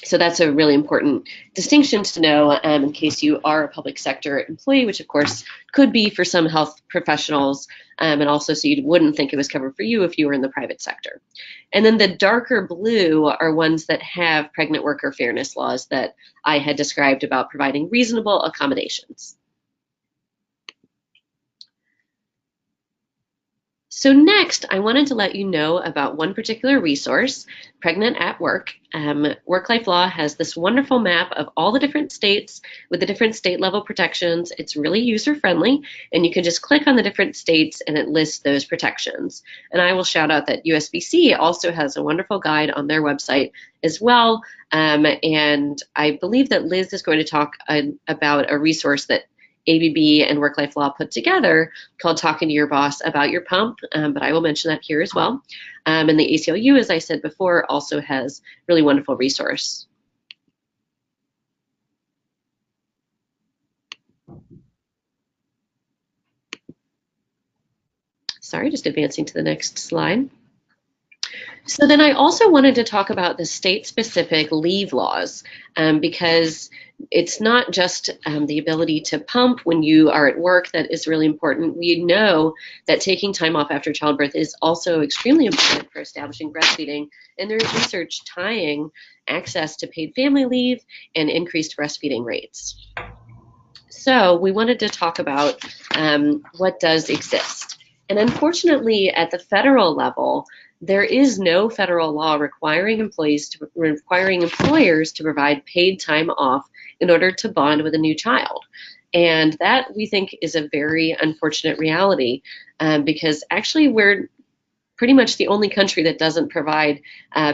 Speaker 4: So that's a really important distinction to know in case you are a public sector employee, which of course could be for some health professionals, and also so you wouldn't think it was covered for you if you were in the private sector. And then the darker blue are ones that have pregnant worker fairness laws that I had described about providing reasonable accommodations. So next, I wanted to let you know about one particular resource, Pregnant at Work. Work-Life Law has this wonderful map of all the different states with the different state level protections. It's really user-friendly, and you can just click on the different states and it lists those protections. And I will shout out that USBC also has a wonderful guide on their website as well. And I believe that Liz is going to talk about a resource that ABB and Work-Life Law put together called Talking to Your Boss About Your Pump, but I will mention that here as well. And the ACLU, as I said before, also has really wonderful resource. Sorry, just advancing to the next slide. So then I also wanted to talk about the state-specific leave laws because it's not just the ability to pump when you are at work that is really important. We know that taking time off after childbirth is also extremely important for establishing breastfeeding, and there is research tying access to paid family leave and increased breastfeeding rates. So we wanted to talk about what does exist. And unfortunately, at the federal level, there is no federal law requiring employers to provide paid time off in order to bond with a new child. And that, we think, is a very unfortunate reality because actually we're pretty much the only country that doesn't provide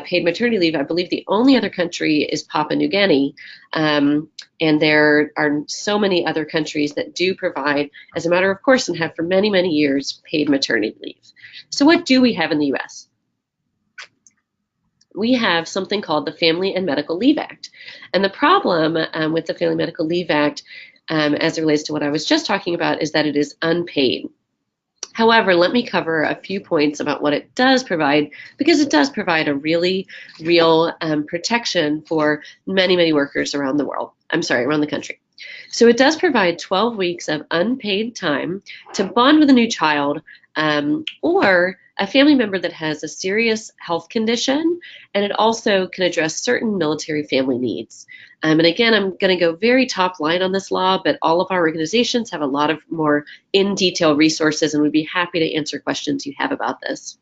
Speaker 4: paid maternity leave. I believe the only other country is Papua New Guinea. And there are so many other countries that do provide, as a matter of course, and have for many, many years, paid maternity leave. So what do we have in the US? We have something called the Family and Medical Leave Act. And the problem with the Family and Medical Leave Act as it relates to what I was just talking about, is that it is unpaid. However, let me cover a few points about what it does provide, because it does provide a really real protection for many, many workers around the world. Around the country. So it does provide 12 weeks of unpaid time to bond with a new child or a family member that has a serious health condition, and it also can address certain military family needs. And again, I'm going to go very top line on this law, but all of our organizations have a lot of more in-detail resources, and we'd be happy to answer questions you have about this.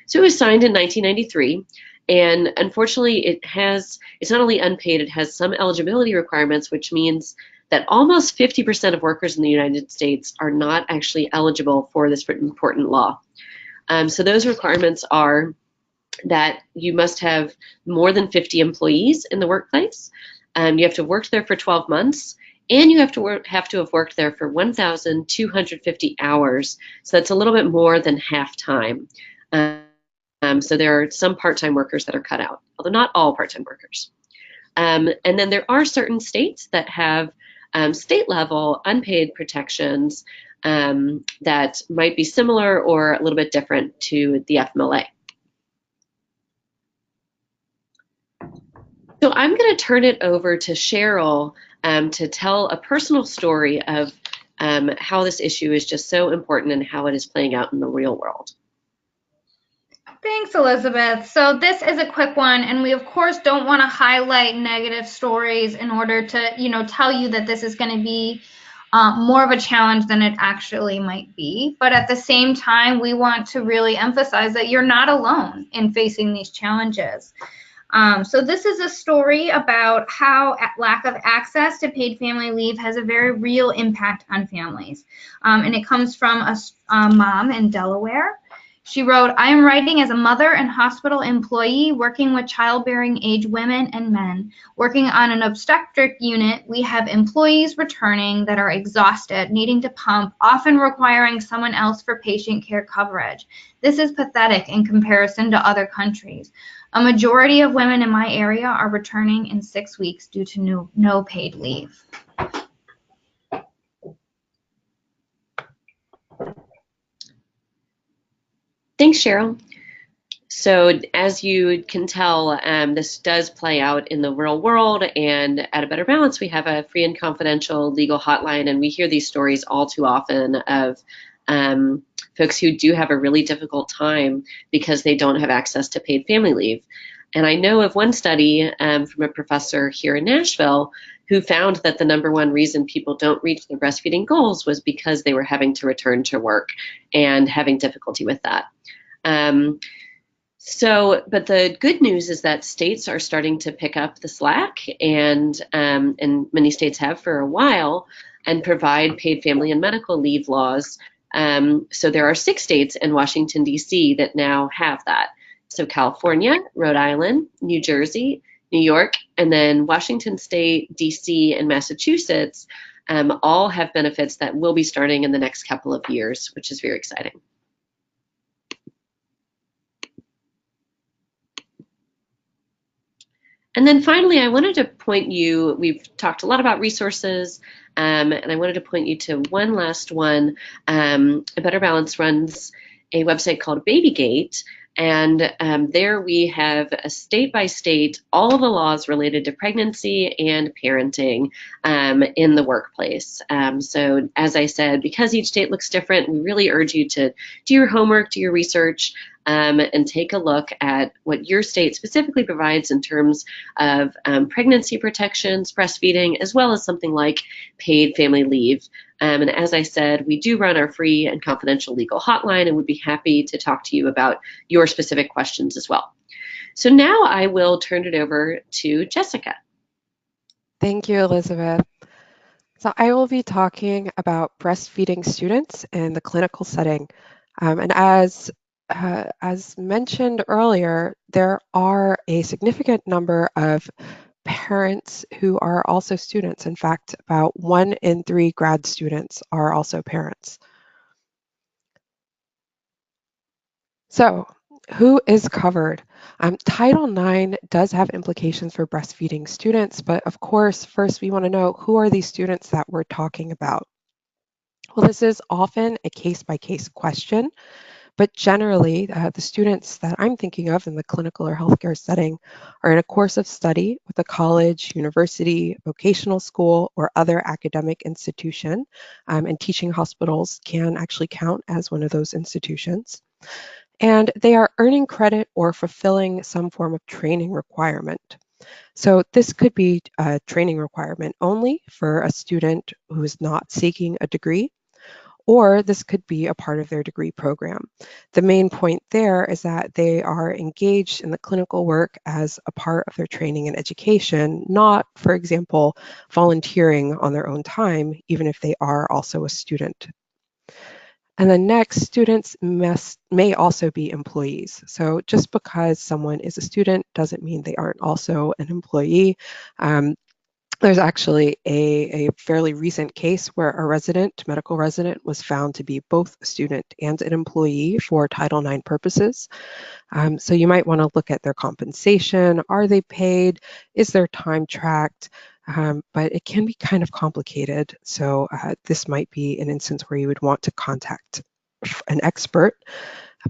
Speaker 4: So it was signed in 1993. And unfortunately, it's not only unpaid, it has some eligibility requirements, which means that almost 50% of workers in the United States are not actually eligible for this important law. So those requirements are that you must have more than 50 employees in the workplace. You have to have worked there for 12 months, and you have to have worked there for 1,250 hours. So that's a little bit more than half time. So there are some part-time workers that are cut out, although not all part-time workers. And then there are certain states that have state-level unpaid protections that might be similar or a little bit different to the FMLA. So I'm going to turn it over to Cheryl to tell a personal story of how this issue is just so important and how it is playing out in the real world.
Speaker 1: Thanks, Elizabeth. So this is a quick one, and we of course don't want to highlight negative stories in order to, tell you that this is going to be more of a challenge than it actually might be. But at the same time, we want to really emphasize that you're not alone in facing these challenges. So this is a story about how lack of access to paid family leave has a very real impact on families. And it comes from a mom in Delaware. She wrote, "I am writing as a mother and hospital employee working with childbearing age women and men. Working on an obstetric unit, we have employees returning that are exhausted, needing to pump, often requiring someone else for patient care coverage. This is pathetic in comparison to other countries. A majority of women in my area are returning in 6 weeks due to no paid leave."
Speaker 4: Thanks, Cheryl. So as you can tell, this does play out in the real world, and at A Better Balance, we have a free and confidential legal hotline, and we hear these stories all too often of folks who do have a really difficult time because they don't have access to paid family leave. And I know of one study from a professor here in Nashville who found that the #1 reason people don't reach their breastfeeding goals was because they were having to return to work and having difficulty with that. But the good news is that states are starting to pick up the slack, and many states have for a while, and provide paid family and medical leave laws. So there are 6 states and Washington, D.C. that now have that. So California, Rhode Island, New Jersey, New York, and then Washington State, D.C., and Massachusetts all have benefits that will be starting in the next couple of years, which is very exciting. And then finally, I wanted to point you, we've talked a lot about resources, and I wanted to point you to one last one. A Better Balance runs a website called Babygate, and there we have a state-by-state, all of the laws related to pregnancy and parenting in the workplace. So as I said, because each state looks different, we really urge you to do your homework, do your research, and take a look at what your state specifically provides in terms of pregnancy protections, breastfeeding, as well as something like paid family leave. And as I said, we do run our free and confidential legal hotline, and would be happy to talk to you about your specific questions as well. So now I will turn it over to Jessica.
Speaker 5: Thank you, Elizabeth. So I will be talking about breastfeeding students in the clinical setting. And as mentioned earlier, there are a significant number of parents who are also students. In fact, about 1 in 3 grad students are also parents. So who is covered? Title IX does have implications for breastfeeding students, but of course, first we want to know who are these students that we're talking about. Well, this is often a case-by-case question, but generally, the students that I'm thinking of in the clinical or healthcare setting are in a course of study with a college, university, vocational school, or other academic institution, and teaching hospitals can actually count as one of those institutions. And they are earning credit or fulfilling some form of training requirement. So this could be a training requirement only for a student who is not seeking a degree, or this could be a part of their degree program. The main point there is that they are engaged in the clinical work as a part of their training and education, not, for example, volunteering on their own time, even if they are also a student. And then next, students may also be employees. So just because someone is a student doesn't mean they aren't also an employee. There's actually a fairly recent case where a medical resident, was found to be both a student and an employee for Title IX purposes. So you might want to look at their compensation. Are they paid? Is their time tracked? But it can be kind of complicated. So this might be an instance where you would want to contact an expert.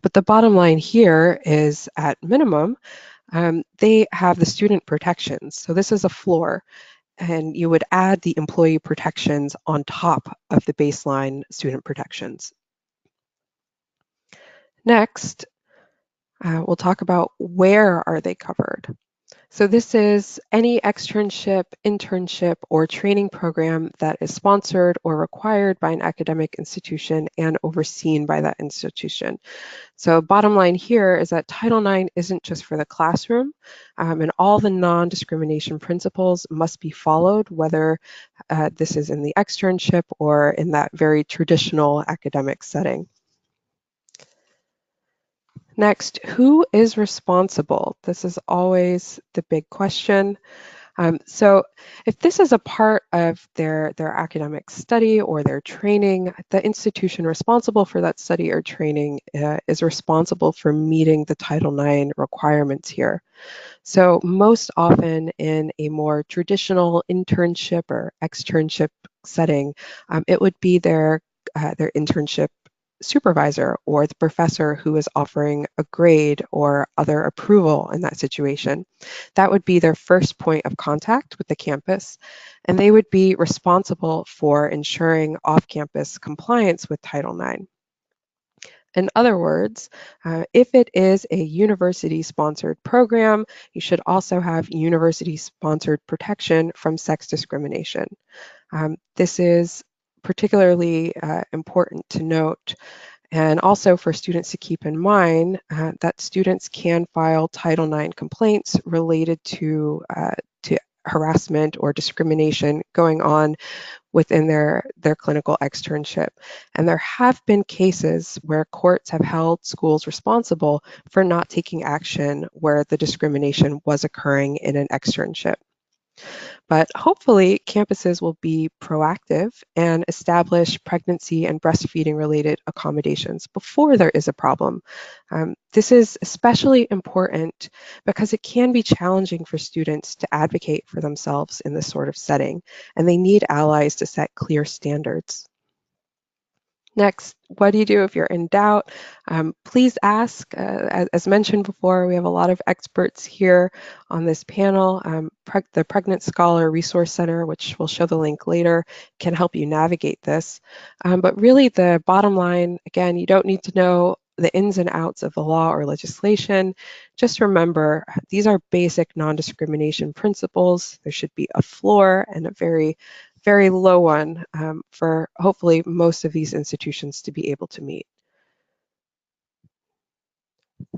Speaker 5: But the bottom line here is, at minimum, they have the student protections. So this is a floor, and you would add the employee protections on top of the baseline student protections. Next, we'll talk about where are they covered. So this is any externship, internship, or training program that is sponsored or required by an academic institution and overseen by that institution. So bottom line here is that Title IX isn't just for the classroom, and all the non-discrimination principles must be followed, whether this is in the externship or in that very traditional academic setting. Next, who is responsible? This is always the big question. So if this is a part of their academic study or their training, the institution responsible for that study or training is responsible for meeting the Title IX requirements here. So most often in a more traditional internship or externship setting, it would be their internship supervisor or the professor who is offering a grade or other approval in that situation. That would be their first point of contact with the campus, and they would be responsible for ensuring off-campus compliance with Title IX. In other words, if it is a university-sponsored program, you should also have university-sponsored protection from sex discrimination. This is particularly important to note, and also for students to keep in mind that students can file Title IX complaints related to harassment or discrimination going on within their clinical externship. And there have been cases where courts have held schools responsible for not taking action where the discrimination was occurring in an externship. But hopefully, campuses will be proactive and establish pregnancy and breastfeeding related accommodations before there is a problem. This is especially important because it can be challenging for students to advocate for themselves in this sort of setting, and they need allies to set clear standards. Next, what do you do if you're in doubt? Please ask. As mentioned before, we have a lot of experts here on this panel. The Pregnant Scholar Resource Center, which we'll show the link later, can help you navigate this. But really the bottom line, again, you don't need to know the ins and outs of the law or legislation. Just remember, these are basic non-discrimination principles. There should be a floor and a very low one for hopefully most of these institutions to be able to meet.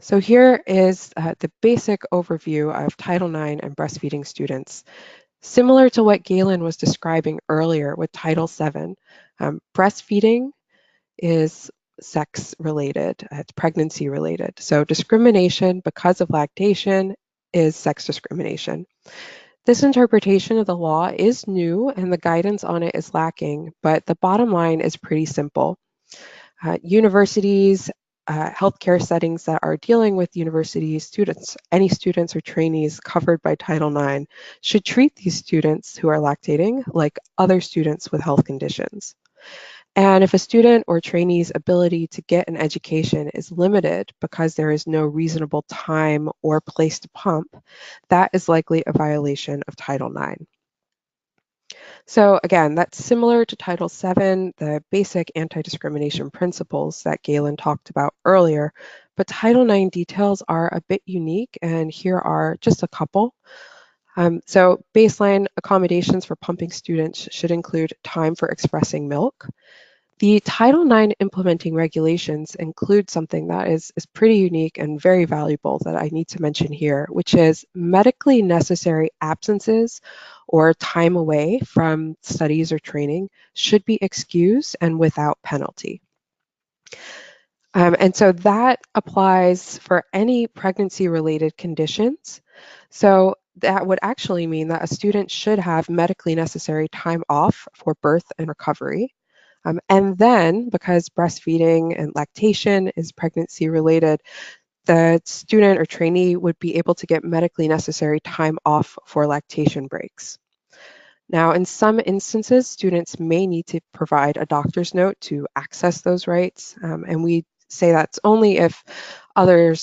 Speaker 5: So here is the basic overview of Title IX and breastfeeding students. Similar to what Galen was describing earlier with Title VII, breastfeeding is sex related, it's pregnancy related. So discrimination because of lactation is sex discrimination. This interpretation of the law is new and the guidance on it is lacking, but the bottom line is pretty simple. Universities healthcare settings that are dealing with university students, any students or trainees covered by Title IX, should treat these students who are lactating like other students with health conditions. And if a student or trainee's ability to get an education is limited because there is no reasonable time or place to pump, that is likely a violation of Title IX. So again, that's similar to Title VII, the basic anti-discrimination principles that Galen talked about earlier, but Title IX details are a bit unique, and here are just a couple. So baseline accommodations for pumping students should include time for expressing milk. The Title IX implementing regulations include something that is pretty unique and very valuable that I need to mention here, which is medically necessary absences or time away from studies or training should be excused and without penalty. And so that applies for any pregnancy-related conditions. So that would actually mean that a student should have medically necessary time off for birth and recovery. And then, because breastfeeding and lactation is pregnancy related, the student or trainee would be able to get medically necessary time off for lactation breaks. Now, in some instances, students may need to provide a doctor's note to access those rights, and we say that's only if other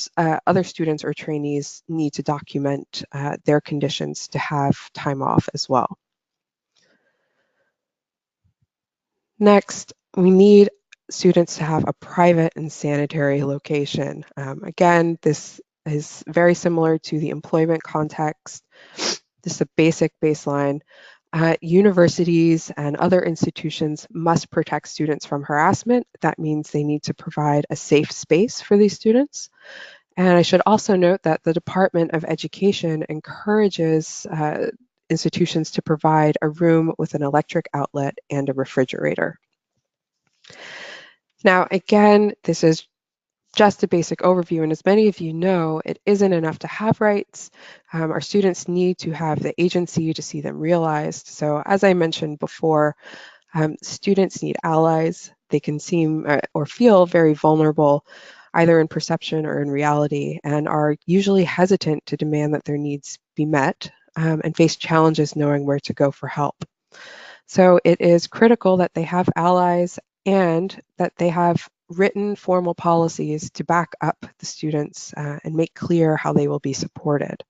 Speaker 5: students or trainees need to document their conditions to have time off as well. Next, we need students to have a private and sanitary location. Again, this is very similar to the employment context. This is a basic baseline. Universities and other institutions must protect students from harassment. That means they need to provide a safe space for these students. And I should also note that the Department of Education encourages institutions to provide a room with an electric outlet and a refrigerator. Now, again, this is just a basic overview, and as many of you know, it isn't enough to have rights. Our students need to have the agency to see them realized. So as I mentioned before, students need allies. They can seem or feel very vulnerable, either in perception or in reality, and are usually hesitant to demand that their needs be met and face challenges knowing where to go for help. So it is critical that they have allies and that they have written formal policies to back up the students and make clear how they will be supported.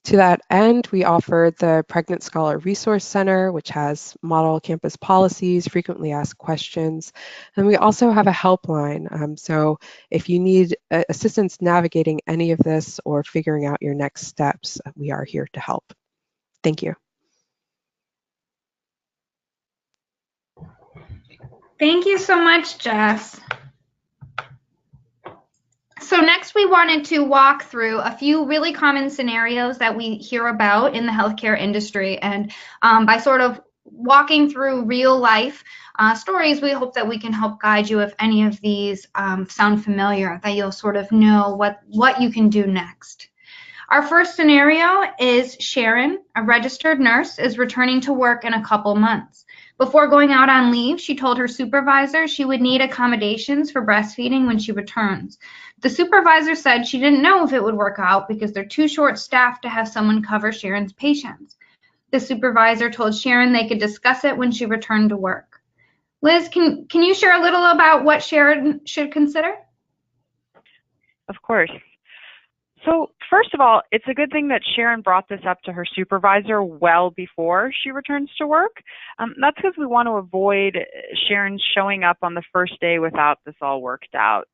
Speaker 5: To that end, we offer the Pregnant Scholar Resource Center, which has model campus policies, frequently asked questions, and we also have a helpline. So if you need assistance navigating any of this or figuring out your next steps, we are here to help. Thank you.
Speaker 1: Thank you so much, Jess. So next we wanted to walk through a few really common scenarios that we hear about in the healthcare industry. And by sort of walking through real life stories, we hope that we can help guide you if any of these sound familiar, that you'll sort of know what you can do next. Our first scenario is Sharon, a registered nurse, is returning to work in a couple months. Before going out on leave, she told her supervisor she would need accommodations for breastfeeding when she returns. The supervisor said she didn't know if it would work out because they're too short-staffed to have someone cover Sharon's patients. The supervisor told Sharon they could discuss it when she returned to work. Liz, can you share a little about what Sharon should consider?
Speaker 2: Of course. So first of all, it's a good thing that Sharon brought this up to her supervisor well before she returns to work. That's because we want to avoid Sharon showing up on the first day without this all worked out,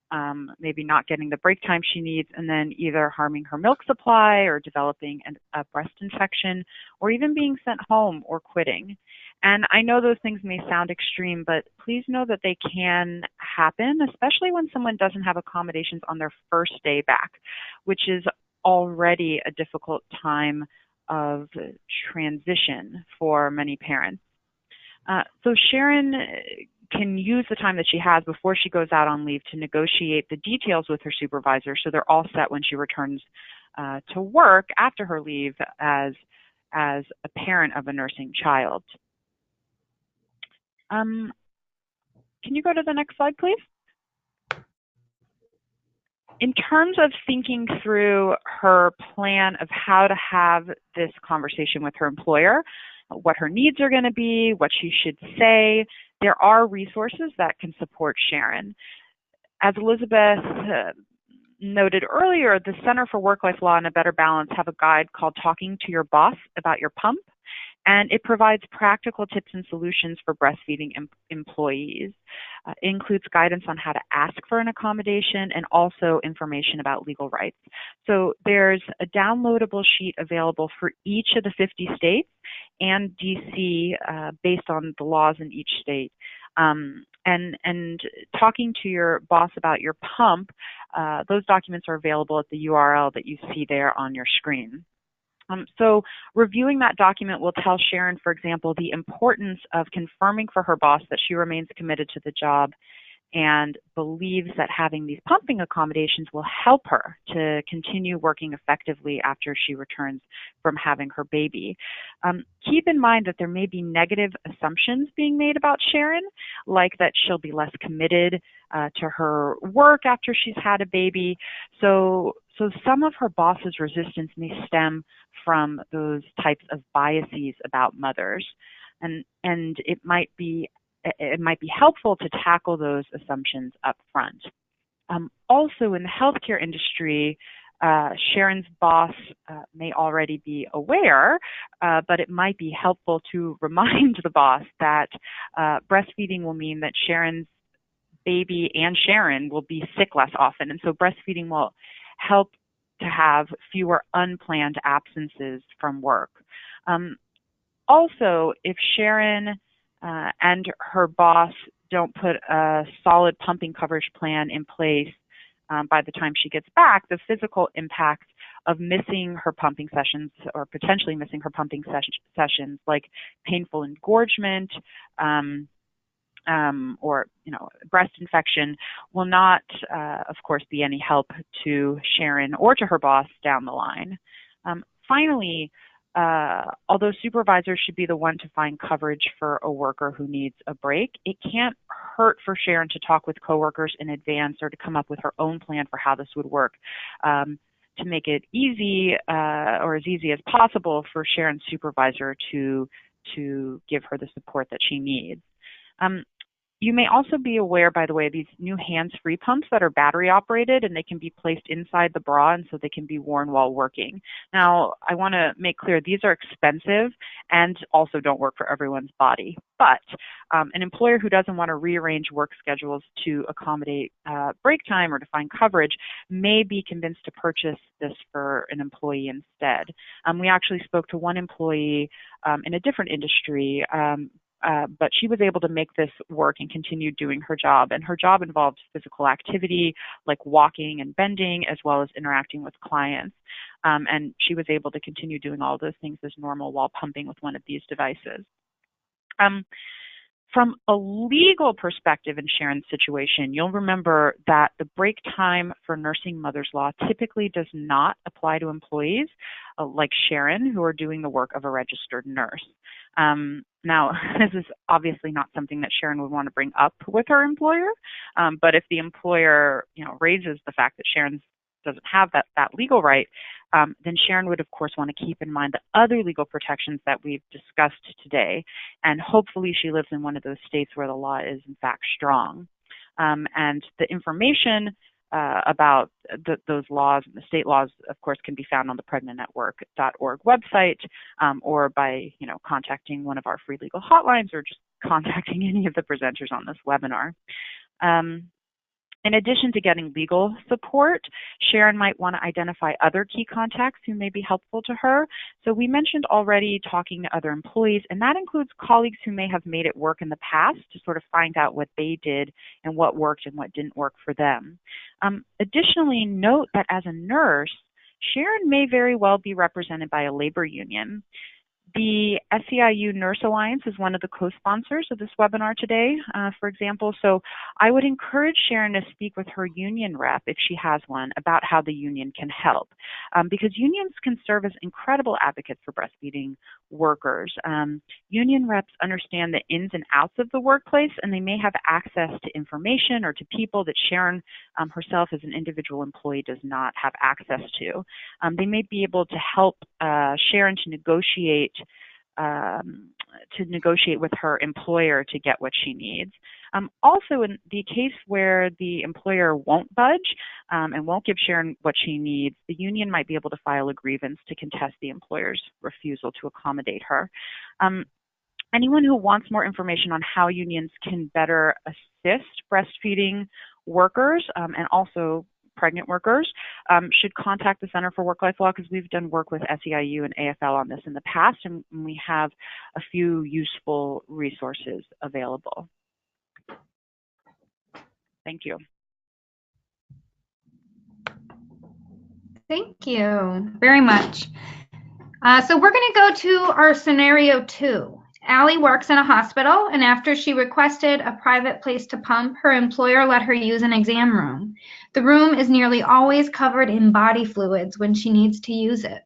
Speaker 2: maybe not getting the break time she needs, and then either harming her milk supply or developing a breast infection, or even being sent home or quitting. And I know those things may sound extreme, but please know that they can happen, especially when someone doesn't have accommodations on their first day back, which is already a difficult time of transition for many parents. So Sharon can use the time that she has before she goes out on leave to negotiate the details with her supervisor so they're all set when she returns to work after her leave as a parent of a nursing child. Can you go to the next slide, please? In terms of thinking through her plan of how to have this conversation with her employer, what her needs are going to be, what she should say, there are resources that can support Sharon. As Elizabeth noted earlier, the Center for Work-Life Law and a Better Balance have a guide called Talking to Your Boss About Your Pump, and it provides practical tips and solutions for breastfeeding employees. It includes guidance on how to ask for an accommodation and also information about legal rights. So there's a downloadable sheet available for each of the 50 states and DC based on the laws in each state. And talking to your boss about your pump, those documents are available at the URL that you see there on your screen. So reviewing that document will tell Sharon, for example, the importance of confirming for her boss that she remains committed to the job and believes that having these pumping accommodations will help her to continue working effectively after she returns from having her baby. Keep in mind that there may be negative assumptions being made about Sharon, like that she'll be less committed to her work after she's had a baby. So some of her boss's resistance may stem from those types of biases about mothers, and it might be helpful to tackle those assumptions up front. Also, in the healthcare industry, Sharon's boss may already be aware, but it might be helpful to remind the boss that breastfeeding will mean that Sharon's baby and Sharon will be sick less often, and so breastfeeding will help to have fewer unplanned absences from work. Also, if Sharon and her boss don't put a solid pumping coverage plan in place by the time she gets back, the physical impact of missing her pumping sessions or potentially missing her pumping sessions, like painful engorgement or breast infection, will not, of course, be any help to Sharon or to her boss down the line. Finally, although supervisors should be the one to find coverage for a worker who needs a break, it can't hurt for Sharon to talk with coworkers in advance or to come up with her own plan for how this would work to make it easy or as easy as possible for Sharon's supervisor to give her the support that she needs. You may also be aware, by the way, of these new hands-free pumps that are battery operated, and they can be placed inside the bra, and so they can be worn while working. Now, I want to make clear these are expensive and also don't work for everyone's body. But an employer who doesn't want to rearrange work schedules to accommodate break time or to find coverage may be convinced to purchase this for an employee instead. We actually spoke to one employee in a different industry, but she was able to make this work and continue doing her job. And her job involved physical activity like walking and bending, as well as interacting with clients. And she was able to continue doing all those things as normal while pumping with one of these devices. From a legal perspective in Sharon's situation, you'll remember that the break time for nursing mother's law typically does not apply to employees like Sharon, who are doing the work of a registered nurse. Now, this is obviously not something that Sharon would want to bring up with her employer, but if the employer, raises the fact that Sharon doesn't have that legal right, then Sharon would, of course, want to keep in mind the other legal protections that we've discussed today, and hopefully she lives in one of those states where the law is, in fact, strong. And the information about those laws and the state laws, of course, can be found on the pregnantnetwork.org website or by, contacting one of our free legal hotlines or just contacting any of the presenters on this webinar. In addition to getting legal support, Sharon might want to identify other key contacts who may be helpful to her. So we mentioned already talking to other employees, and that includes colleagues who may have made it work in the past to sort of find out what they did and what worked and what didn't work for them. Additionally, note that as a nurse, Sharon may very well be represented by a labor union. The SEIU Nurse Alliance is one of the co-sponsors of this webinar today, for example, so I would encourage Sharon to speak with her union rep, if she has one, about how the union can help, because unions can serve as incredible advocates for breastfeeding workers. Union reps understand the ins and outs of the workplace, and they may have access to information or to people that Sharon herself as an individual employee does not have access to. They may be able to help Sharon to negotiate with her employer to get what she needs. Also, in the case where the employer won't budge and won't give Sharon what she needs, the union might be able to file a grievance to contest the employer's refusal to accommodate her. Anyone who wants more information on how unions can better assist breastfeeding workers and also pregnant workers should contact the Center for Work-Life Law, because we've done work with SEIU and AFL on this in the past, and we have a few useful resources available. Thank you.
Speaker 1: Thank you very much. So we're going to go to our scenario 2. Allie works in a hospital, and after she requested a private place to pump, her employer let her use an exam room. The room is nearly always covered in body fluids when she needs to use it.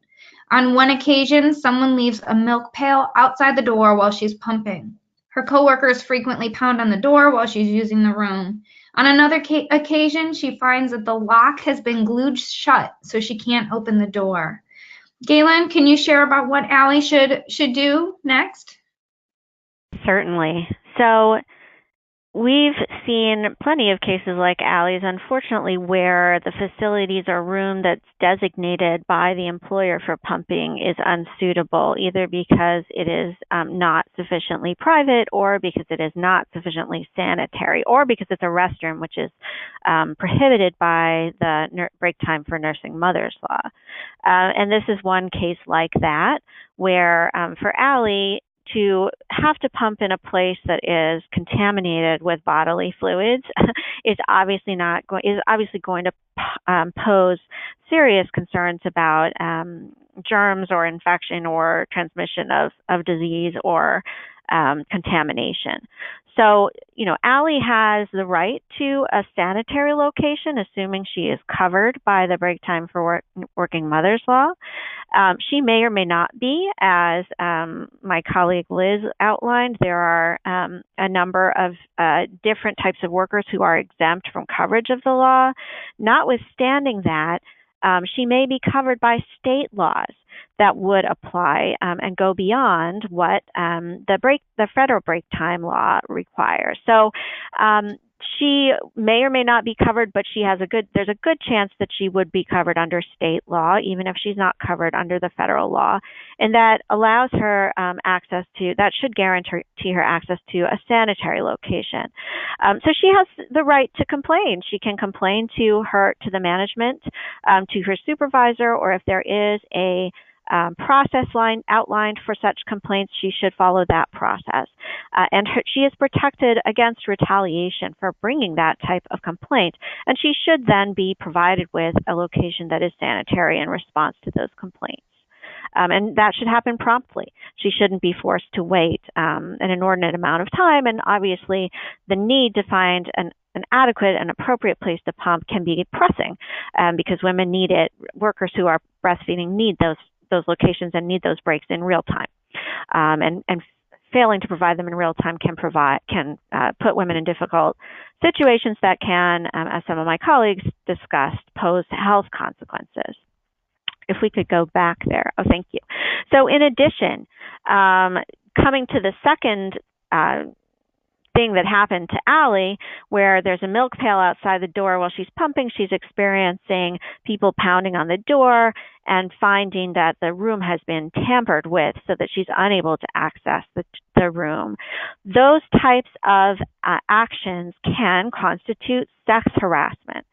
Speaker 1: On one occasion, someone leaves a milk pail outside the door while she's pumping. Her coworkers frequently pound on the door while she's using the room. On another occasion, she finds that the lock has been glued shut, so she can't open the door. Galen, can you share about what Allie should do next?
Speaker 3: Certainly. So we've seen plenty of cases like Allie's, unfortunately, where the facilities or room that's designated by the employer for pumping is unsuitable, either because it is not sufficiently private, or because it is not sufficiently sanitary, or because it's a restroom, which is prohibited by the break time for nursing mothers law. And this is one case like that, where for Allie, to have to pump in a place that is contaminated with bodily fluids is obviously going to pose serious concerns about germs or infection or transmission of disease or contamination. So, Allie has the right to a sanitary location, assuming she is covered by the break time for working mothers law. She may or may not be, as my colleague Liz outlined. There are a number of different types of workers who are exempt from coverage of the law. Notwithstanding that, she may be covered by state laws that would apply and go beyond what the federal break time law requires. So she may or may not be covered, but there's a good chance that she would be covered under state law, even if she's not covered under the federal law. And that allows her that should guarantee her access to a sanitary location. So she has the right to complain. She can complain to the management, to her supervisor, or if there is a process line outlined for such complaints, she should follow that process. And she is protected against retaliation for bringing that type of complaint, and she should then be provided with a location that is sanitary in response to those complaints. And that should happen promptly. She shouldn't be forced to wait an inordinate amount of time, and obviously the need to find an adequate and appropriate place to pump can be pressing because women need it. Workers who are breastfeeding need those locations and need those breaks in real time. And failing to provide them in real time can put women in difficult situations that can, as some of my colleagues discussed, pose health consequences. If we could go back there. Oh, thank you. So in addition, coming to the second thing that happened to Allie, where there's a milk pail outside the door while she's pumping, she's experiencing people pounding on the door and finding that the room has been tampered with so that she's unable to access the room. Those types of actions can constitute sex harassment.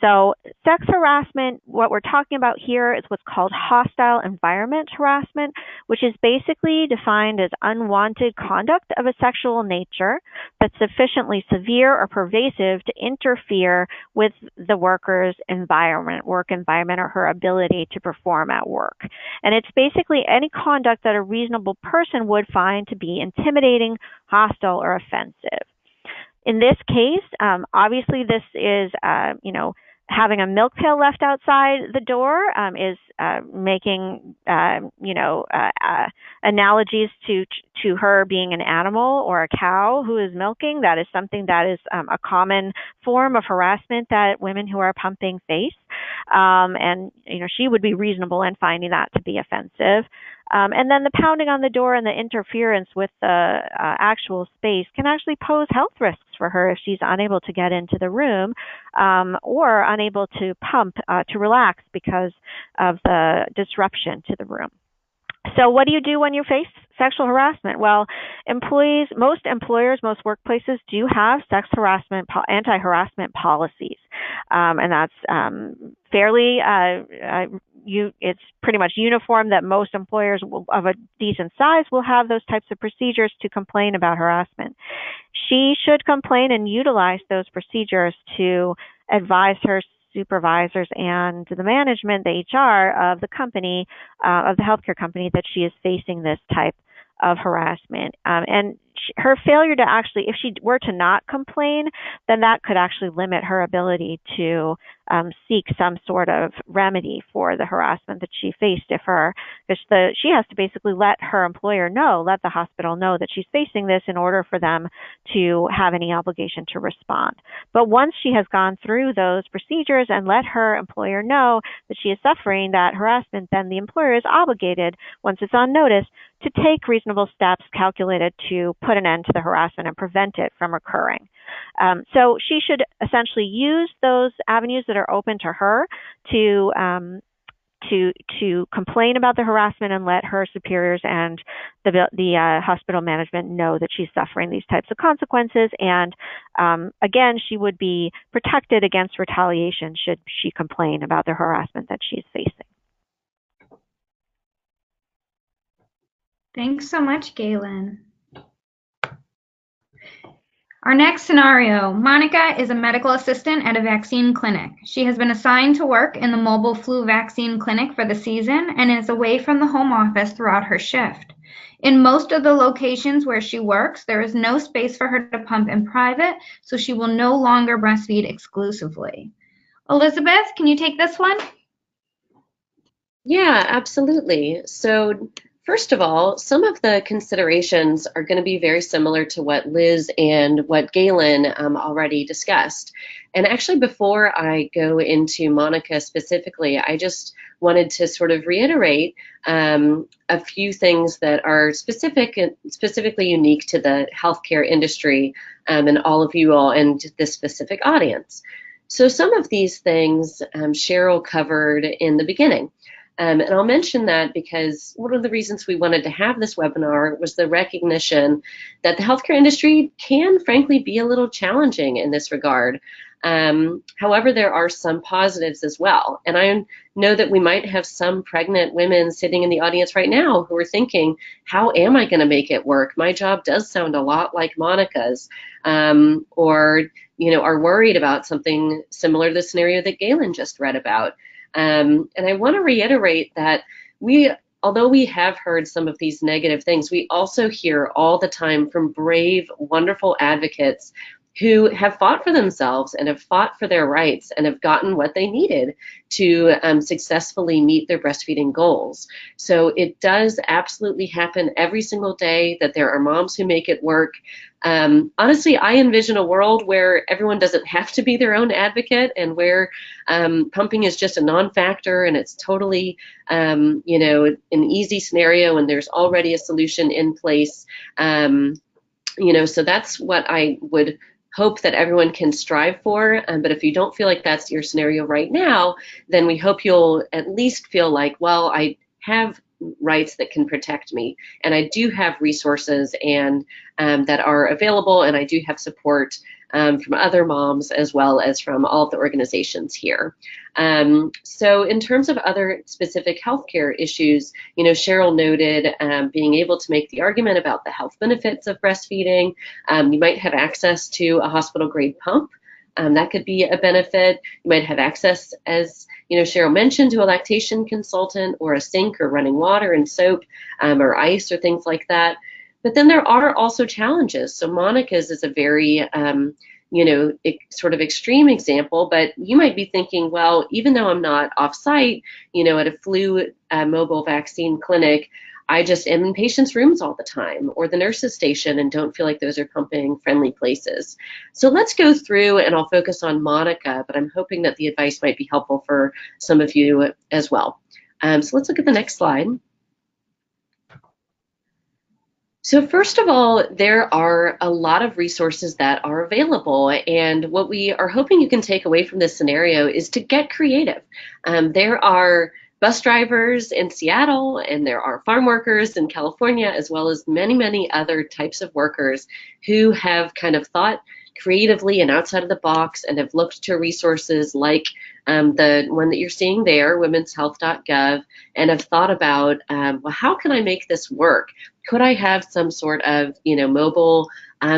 Speaker 3: So sex harassment, what we're talking about here is what's called hostile environment harassment, which is basically defined as unwanted conduct of a sexual nature that's sufficiently severe or pervasive to interfere with the worker's work environment, or her ability to perform at work. And it's basically any conduct that a reasonable person would find to be intimidating, hostile, or offensive. In this case, obviously this is, Having a milk pail left outside the door is making, analogies to her being an animal or a cow who is milking. That is something that is a common form of harassment that women who are pumping face. And she would be reasonable in finding that to be offensive. And then the pounding on the door and the interference with the actual space can actually pose health risks for her if she's unable to get into the room or unable to pump to relax because of the disruption to the room. So what do you do when you face sexual harassment? Well, most employers, most workplaces do have sex harassment, anti-harassment policies. And that's fairly, it's pretty much uniform that most employers of a decent size will have those types of procedures to complain about harassment. She should complain and utilize those procedures to advise her supervisors and the management, the HR of the company, of the healthcare company, that she is facing this type of harassment. And her failure to actually, if she were to not complain, then that could actually limit her ability to seek some sort of remedy for the harassment that she faced. Because she has to basically let her employer know, let the hospital know that she's facing this in order for them to have any obligation to respond. But once she has gone through those procedures and let her employer know that she is suffering that harassment, then the employer is obligated, once it's on notice, to take reasonable steps calculated to put an end to the harassment and prevent it from occurring. So she should essentially use those avenues that are open to her to complain about the harassment and let her superiors and the hospital management know that she's suffering these types of consequences. And again, she would be protected against retaliation should she complain about the harassment that she's facing.
Speaker 1: Thanks so much, Galen. Our next scenario, Monica is a medical assistant at a vaccine clinic. She has been assigned to work in the mobile flu vaccine clinic for the season and is away from the home office throughout her shift. In most of the locations where she works, there is no space for her to pump in private, so she will no longer breastfeed exclusively. Elizabeth, can you take this one?
Speaker 4: Yeah, absolutely. So first of all, some of the considerations are going to be very similar to what Liz and what Galen already discussed. And actually, before I go into Monica specifically, I just wanted to sort of reiterate a few things that are specifically unique to the healthcare industry and all of you all and this specific audience. So some of these things Cheryl covered in the beginning. And I'll mention that because one of the reasons we wanted to have this webinar was the recognition that the healthcare industry can, frankly, be a little challenging in this regard. However, there are some positives as well. And I know that we might have some pregnant women sitting in the audience right now who are thinking, how am I going to make it work? My job does sound a lot like Monica's, or are worried about something similar to the scenario that Galen just read about. And I want to reiterate that although we have heard some of these negative things, we also hear all the time from brave, wonderful advocates who have fought for themselves and have fought for their rights and have gotten what they needed to successfully meet their breastfeeding goals. So it does absolutely happen every single day that there are moms who make it work. Honestly, I envision a world where everyone doesn't have to be their own advocate and where pumping is just a non-factor and it's totally, an easy scenario and there's already a solution in place. So that's what I would hope that everyone can strive for. But if you don't feel like that's your scenario right now, then we hope you'll at least feel like, well, I have rights that can protect me, and I do have resources and that are available, and I do have support from other moms as well as from all of the organizations here. So in terms of other specific healthcare issues, Cheryl noted being able to make the argument about the health benefits of breastfeeding. You might have access to a hospital grade pump. That could be a benefit. You might have access, as Cheryl mentioned, to a lactation consultant or a sink or running water and soap or ice or things like that. But then there are also challenges. So Monica's is a very sort of extreme example, but you might be thinking, well, even though I'm not off-site, at a flu mobile vaccine clinic, I just am in patients' rooms all the time, or the nurses' station, and don't feel like those are pumping friendly places. So let's go through, and I'll focus on Monica, but I'm hoping that the advice might be helpful for some of you as well. So let's look at the next slide. So first of all, there are a lot of resources that are available, and what we are hoping you can take away from this scenario is to get creative. There are bus drivers in Seattle, and there are farm workers in California, as well as many, many other types of workers who have kind of thought creatively and outside of the box and have looked to resources like the one that you're seeing there, womenshealth.gov, and have thought about, well, how can I make this work? Could I have some sort of, mobile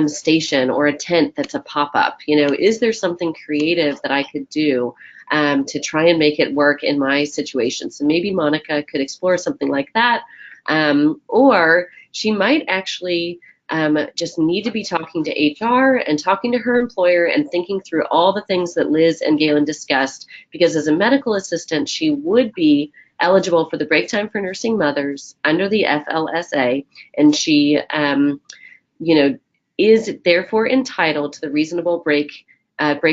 Speaker 4: station or a tent that's a pop-up? Is there something creative that I could do to try and make it work in my situation? So maybe Monica could explore something like that, or she might actually just need to be talking to HR and talking to her employer and thinking through all the things that Liz and Galen discussed, because as a medical assistant, she would be eligible for the break time for nursing mothers under the FLSA, and she, is therefore entitled to the reasonable break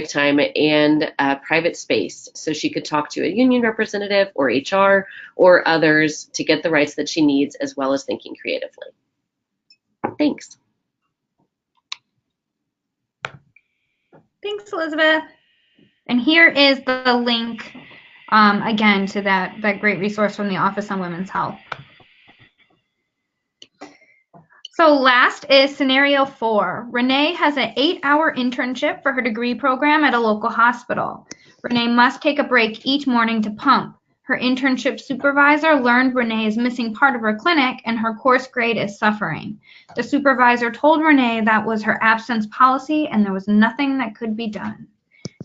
Speaker 4: time and private space, so she could talk to a union representative or HR or others to get the rights that she needs, as well as thinking creatively. Thanks.
Speaker 1: Thanks, Elizabeth. And here is the link again to that great resource from the Office on Women's Health. So last is scenario 4. Renee has an 8-hour internship for her degree program at a local hospital. Renee must take a break each morning to pump. Her internship supervisor learned Renee is missing part of her clinic and her course grade is suffering. The supervisor told Renee that was her absence policy and there was nothing that could be done.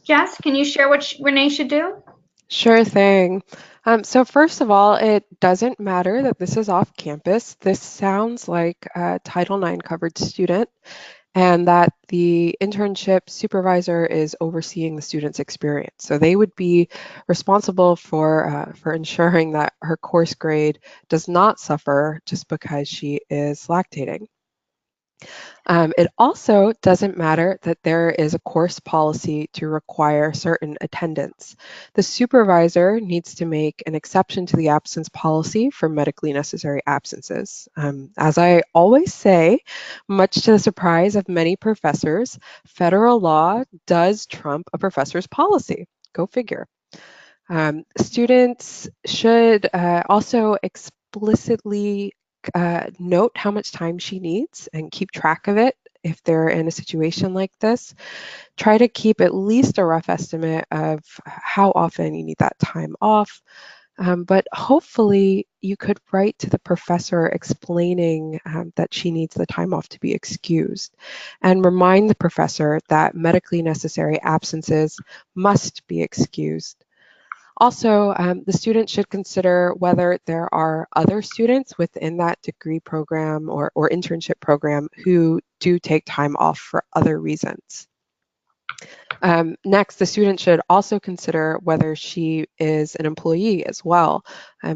Speaker 1: Jess, can you share what Renee should do?
Speaker 5: Sure thing. So first of all, it doesn't matter that this is off campus. This sounds like a Title IX covered student, and that the internship supervisor is overseeing the student's experience. So they would be responsible for ensuring that her course grade does not suffer just because she is lactating. It also doesn't matter that there is a course policy to require certain attendance. The supervisor needs to make an exception to the absence policy for medically necessary absences. As I always say, much to the surprise of many professors, federal law does trump a professor's policy. Go figure. Students should also explicitly note how much time she needs and keep track of it if they're in a situation like this. Try to keep at least a rough estimate of how often you need that time off. But hopefully you could write to the professor explaining that she needs the time off to be excused, and remind the professor that medically necessary absences must be excused. Also, the student should consider whether there are other students within that degree program or internship program who do take time off for other reasons. Next, the student should also consider whether she is an employee as well,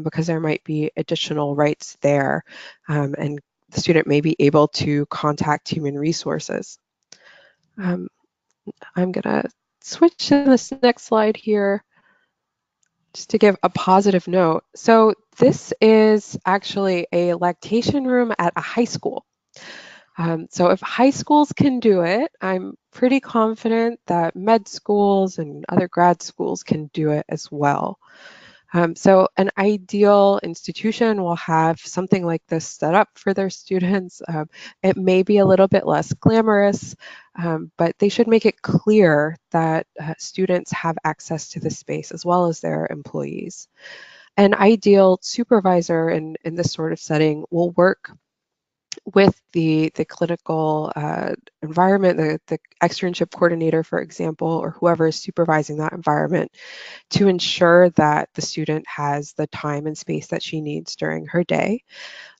Speaker 5: because there might be additional rights there, and the student may be able to contact human resources. I'm going to switch to this next slide here, just to give a positive note. So this is actually a lactation room at a high school. So if high schools can do it, I'm pretty confident that med schools and other grad schools can do it as well. So an ideal institution will have something like this set up for their students. It may be a little bit less glamorous, but they should make it clear that students have access to the space as well as their employees. An ideal supervisor in this sort of setting will work with the clinical environment, the externship coordinator, for example, or whoever is supervising that environment, to ensure that the student has the time and space that she needs during her day.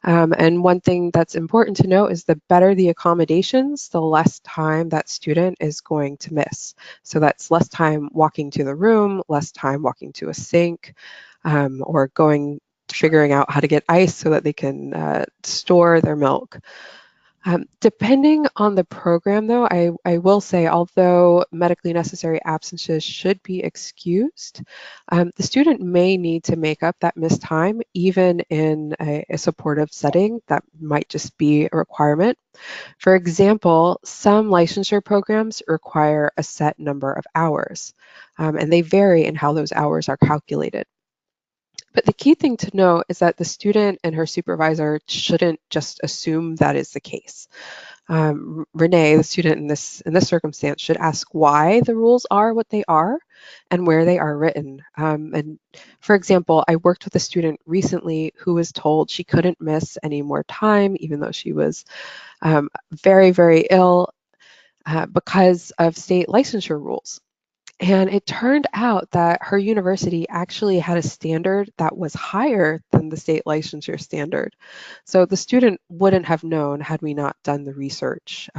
Speaker 5: And one thing that's important to note is the better the accommodations, the less time that student is going to miss. So that's less time walking to the room, less time walking to a sink, or figuring out how to get ice so that they can store their milk. Depending on the program, though, I will say, although medically necessary absences should be excused, the student may need to make up that missed time, even in a supportive setting. That might just be a requirement. For example, some licensure programs require a set number of hours, and they vary in how those hours are calculated. But the key thing to know is that the student and her supervisor shouldn't just assume that is the case. Renee, the student in this circumstance, should ask why the rules are what they are and where they are written. And for example, I worked with a student recently who was told she couldn't miss any more time, even though she was very, very ill because of state licensure rules. And it turned out that her university actually had a standard that was higher than the state licensure standard. So the student wouldn't have known, had we not done the research,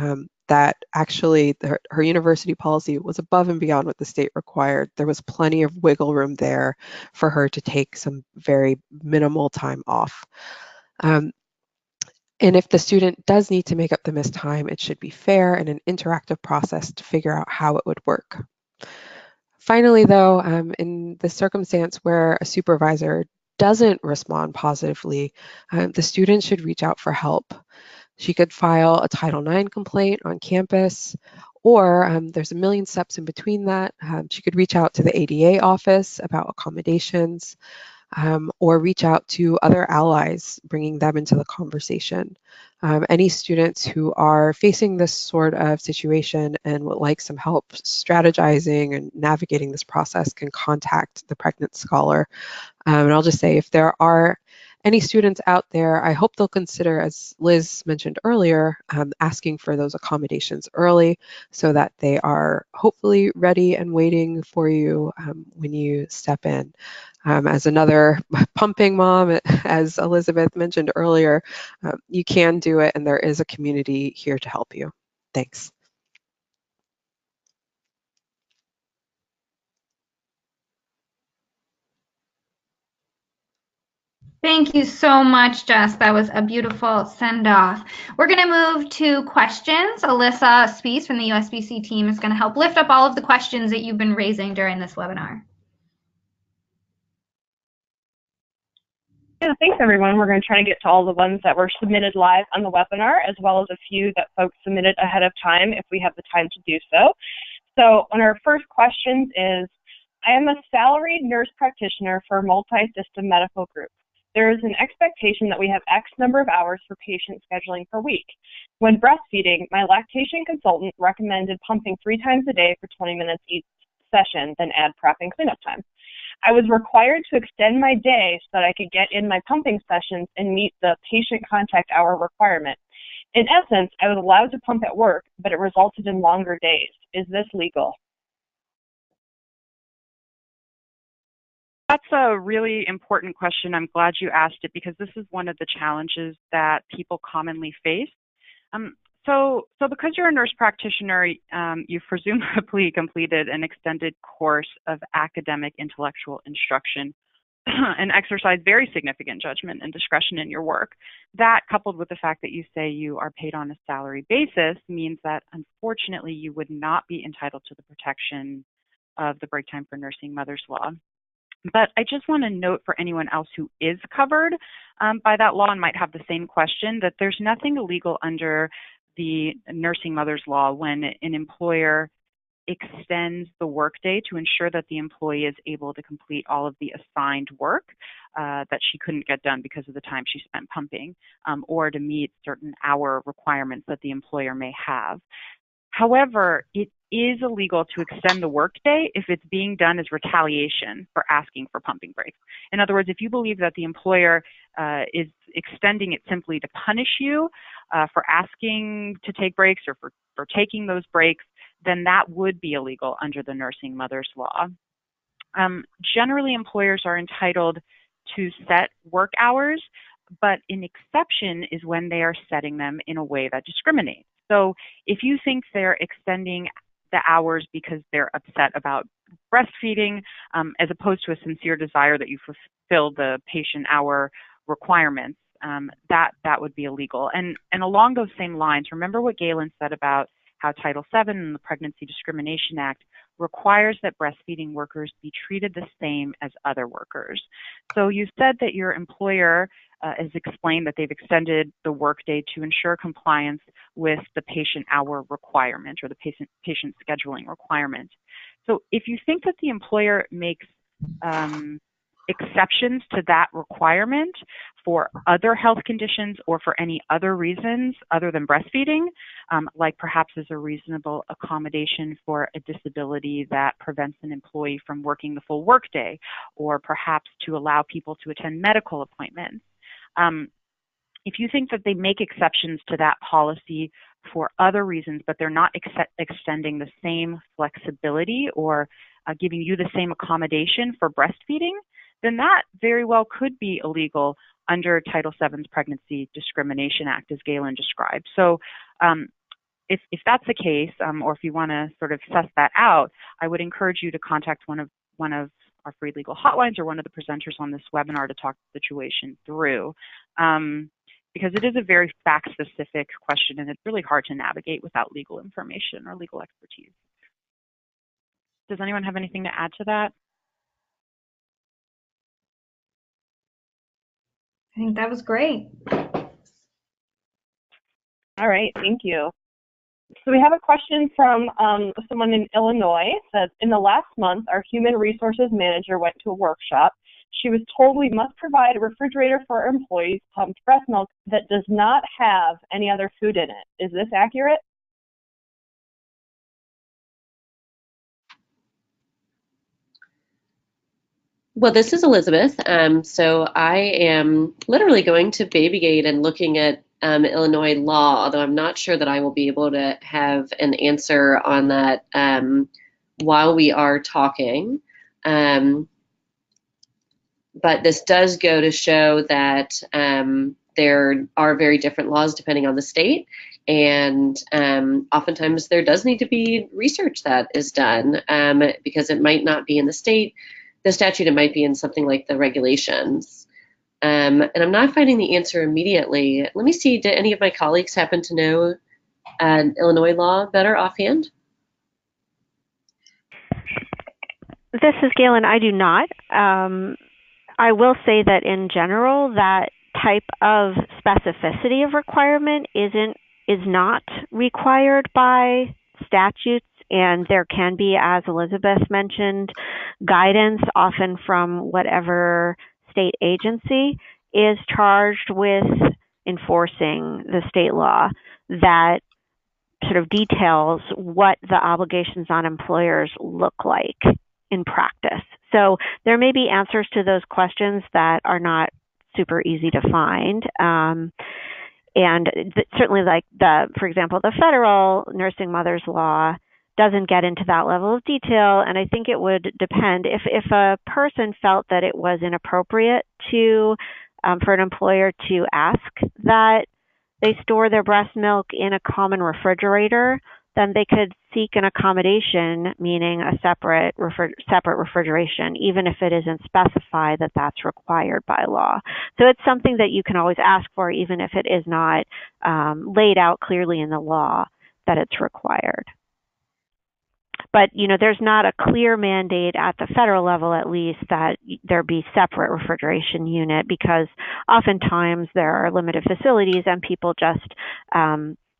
Speaker 5: that actually her university policy was above and beyond what the state required. There was plenty of wiggle room there for her to take some very minimal time off. And if the student does need to make up the missed time, it should be fair and an interactive process to figure out how it would work. Finally, though, in the circumstance where a supervisor doesn't respond positively, the student should reach out for help. She could file a Title IX complaint on campus, or there's a million steps in between that. She could reach out to the ADA office about accommodations, or reach out to other allies, bringing them into the conversation. Any students who are facing this sort of situation and would like some help strategizing and navigating this process can contact the Pregnant Scholar. And I'll just say, if there are any students out there, I hope they'll consider, as Liz mentioned earlier, asking for those accommodations early so that they are hopefully ready and waiting for you when you step in. As another pumping mom, as Elizabeth mentioned earlier, you can do it, and there is a community here to help you. Thanks.
Speaker 1: Thank you so much, Jess. That was a beautiful send-off. We're going to move to questions. Alyssa Spees from the USBC team is going to help lift up all of the questions that you've been raising during this webinar.
Speaker 6: Yeah, thanks everyone. We're going to try to get to all the ones that were submitted live on the webinar, as well as a few that folks submitted ahead of time if we have the time to do so. So one of our first questions is, I am a salaried nurse practitioner for a multi-system medical group. There is an expectation that we have X number of hours for patient scheduling per week. When breastfeeding, my lactation consultant recommended pumping 3 times a day for 20 minutes each session, then add prep and cleanup time. I was required to extend my day so that I could get in my pumping sessions and meet the patient contact hour requirement. In essence, I was allowed to pump at work, but it resulted in longer days. Is this legal?
Speaker 2: That's a really important question. I'm glad you asked it because this is one of the challenges that people commonly face. So because you're a nurse practitioner, you've presumably completed an extended course of academic intellectual instruction and exercise very significant judgment and discretion in your work. That, coupled with the fact that you say you are paid on a salary basis, means that unfortunately you would not be entitled to the protection of the Break Time for Nursing Mothers Law. But I just want to note for anyone else who is covered by that law and might have the same question, that there's nothing illegal under the Nursing Mothers Law when an employer extends the workday to ensure that the employee is able to complete all of the assigned work that she couldn't get done because of the time she spent pumping, or to meet certain hour requirements that the employer may have. However, it is illegal to extend the workday if it's being done as retaliation for asking for pumping breaks. In other words, if you believe that the employer is extending it simply to punish you for asking to take breaks or for taking those breaks, then that would be illegal under the nursing mother's law. Generally, employers are entitled to set work hours, but an exception is when they are setting them in a way that discriminates. So if you think they're extending the hours because they're upset about breastfeeding, as opposed to a sincere desire that you fulfill the patient hour requirements, that would be illegal. And along those same lines, remember what Galen said about how Title VII and the Pregnancy Discrimination Act requires that breastfeeding workers be treated the same as other workers. So you said that your employer has explained that they've extended the workday to ensure compliance with the patient hour requirement or the patient scheduling requirement. So if you think that the employer makes exceptions to that requirement for other health conditions or for any other reasons other than breastfeeding, like perhaps as a reasonable accommodation for a disability that prevents an employee from working the full workday, or perhaps to allow people to attend medical appointments. If you think that they make exceptions to that policy for other reasons, but they're not extending the same flexibility or giving you the same accommodation for breastfeeding, then that very well could be illegal under Title VII's Pregnancy Discrimination Act, as Galen described. So if that's the case, or if you want to sort of suss that out, I would encourage you to contact one of our free legal hotlines or one of the presenters on this webinar to talk the situation through. Because it is a very fact-specific question, and it's really hard to navigate without legal information or legal expertise. Does anyone have anything to add to that?
Speaker 1: I think that was great.
Speaker 6: All right, thank you. So we have a question from someone in Illinois. It says, in the last month, our human resources manager went to a workshop. She was told we must provide a refrigerator for our employees pumped breast milk that does not have any other food in it. Is this accurate?
Speaker 4: Well, this is Elizabeth. So I am literally going to Babygate and looking at Illinois law, although I'm not sure that I will be able to have an answer on that while we are talking. But this does go to show that there are very different laws depending on the state, and oftentimes there does need to be research that is done because it might not be in the statute, it might be in something like the regulations. And I'm not finding the answer immediately. Let me see, did any of my colleagues happen to know Illinois law better offhand?
Speaker 3: This is Galen. I do not. I will say that in general, that type of specificity of requirement is not required by statutes, and there can be, as Elizabeth mentioned, guidance often from whatever state agency is charged with enforcing the state law that sort of details what the obligations on employers look like in practice. So there may be answers to those questions that are not super easy to find. And certainly, like for example, the federal nursing mothers law doesn't get into that level of detail, and I think it would depend if a person felt that it was inappropriate to for an employer to ask that they store their breast milk in a common refrigerator, then they could seek an accommodation, meaning a separate refrigeration, even if it isn't specified that that's required by law. So it's something that you can always ask for, even if it is not laid out clearly in the law that it's required. But, you know, there's not a clear mandate at the federal level, at least, that there be separate refrigeration unit, because oftentimes there are limited facilities and people just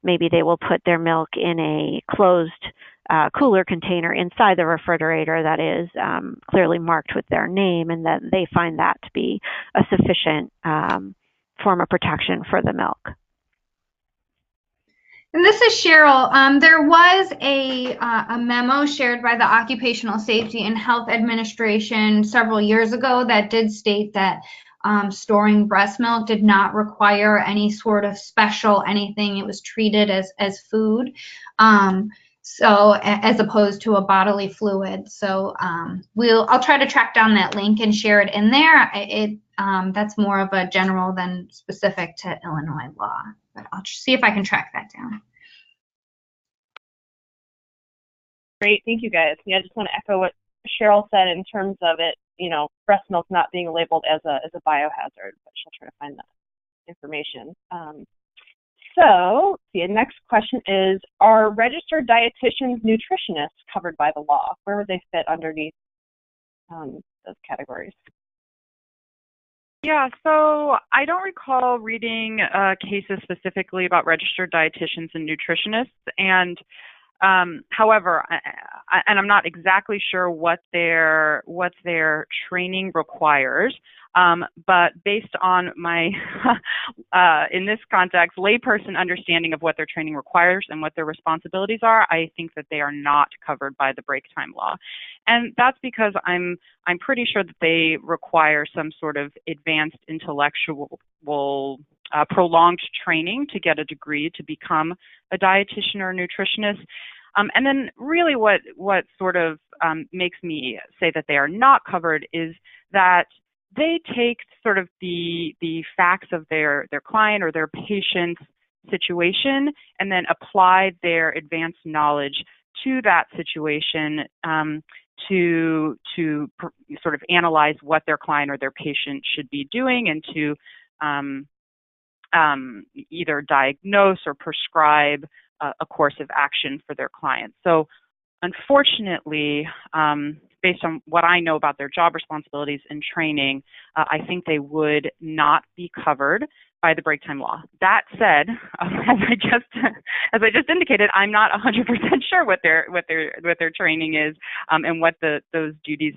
Speaker 3: maybe they will put their milk in a closed cooler container inside the refrigerator that is clearly marked with their name, and that they find that to be a sufficient form of protection for the milk.
Speaker 1: And this is Cheryl. There was a memo shared by the Occupational Safety and Health Administration several years ago that did state that storing breast milk did not require any sort of special anything. It was treated as food, so as opposed to a bodily fluid. So I'll try to track down that link and share it in there. That's more of a general than specific to Illinois law. But I'll see if I can track that down.
Speaker 6: Great, thank you guys. Yeah, I just want to echo what Cheryl said in terms of it, you know, breast milk not being labeled as a biohazard, but she'll try to find that information. So the next question is, are registered dietitians, nutritionists covered by the law? Where would they fit underneath those categories?
Speaker 2: Yeah, so I don't recall reading cases specifically about registered dietitians and nutritionists, and however, and I'm not exactly sure what their training requires, but based on my, in this context, layperson understanding of what their training requires and what their responsibilities are, I think that they are not covered by the break time law. And that's because I'm pretty sure that they require some sort of advanced intellectual, prolonged training to get a degree to become a dietitian or a nutritionist. And then really what sort of makes me say that they are not covered is that they take sort of the facts of their client or their patient's situation and then apply their advanced knowledge to that situation to sort of analyze what their client or their patient should be doing and to either diagnose or prescribe a course of action for their clients. So unfortunately, based on what I know about their job responsibilities and training, I think they would not be covered by the break time law. That said, as I just indicated, I'm not 100% sure what their training is and what those duties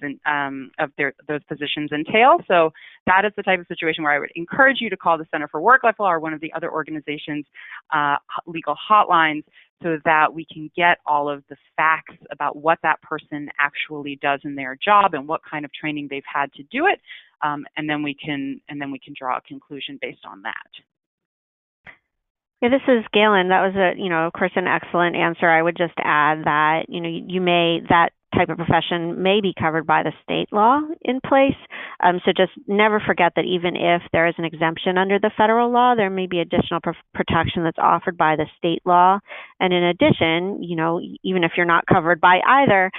Speaker 2: of those positions entail. So that is the type of situation where I would encourage you to call the Center for Work-Life Law or one of the other organizations' legal hotlines, so that we can get all of the facts about what that person actually does in their job and what kind of training they've had to do it, and then we can draw a conclusion based on that.
Speaker 3: Yeah, this is Galen. That was of course, an excellent answer. I would just add that, that type of profession may be covered by the state law in place. So just never forget that even if there is an exemption under the federal law, there may be additional protection that's offered by the state law. And in addition, even if you're not covered by either,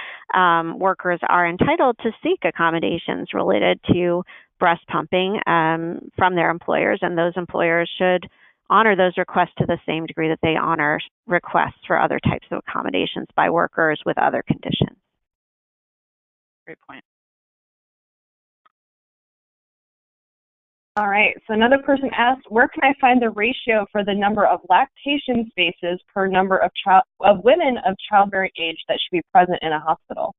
Speaker 3: workers are entitled to seek accommodations related to breast pumping from their employers, and those employers should honor those requests to the same degree that they honor requests for other types of accommodations by workers with other conditions.
Speaker 2: Great point.
Speaker 6: All right, so another person asked, where can I find the ratio for the number of lactation spaces per number of women of childbearing age that should be present in a hospital?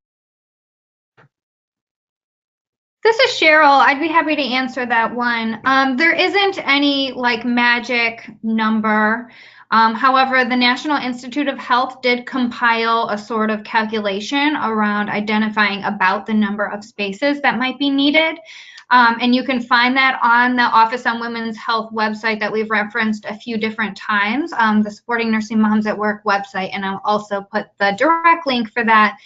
Speaker 1: This is Cheryl. I'd be happy to answer that one. There isn't any magic number. However, the National Institute of Health did compile a sort of calculation around identifying about the number of spaces that might be needed. And you can find that on the Office on Women's Health website that we've referenced a few different times, the Supporting Nursing Moms at Work website. And I'll also put the direct link for that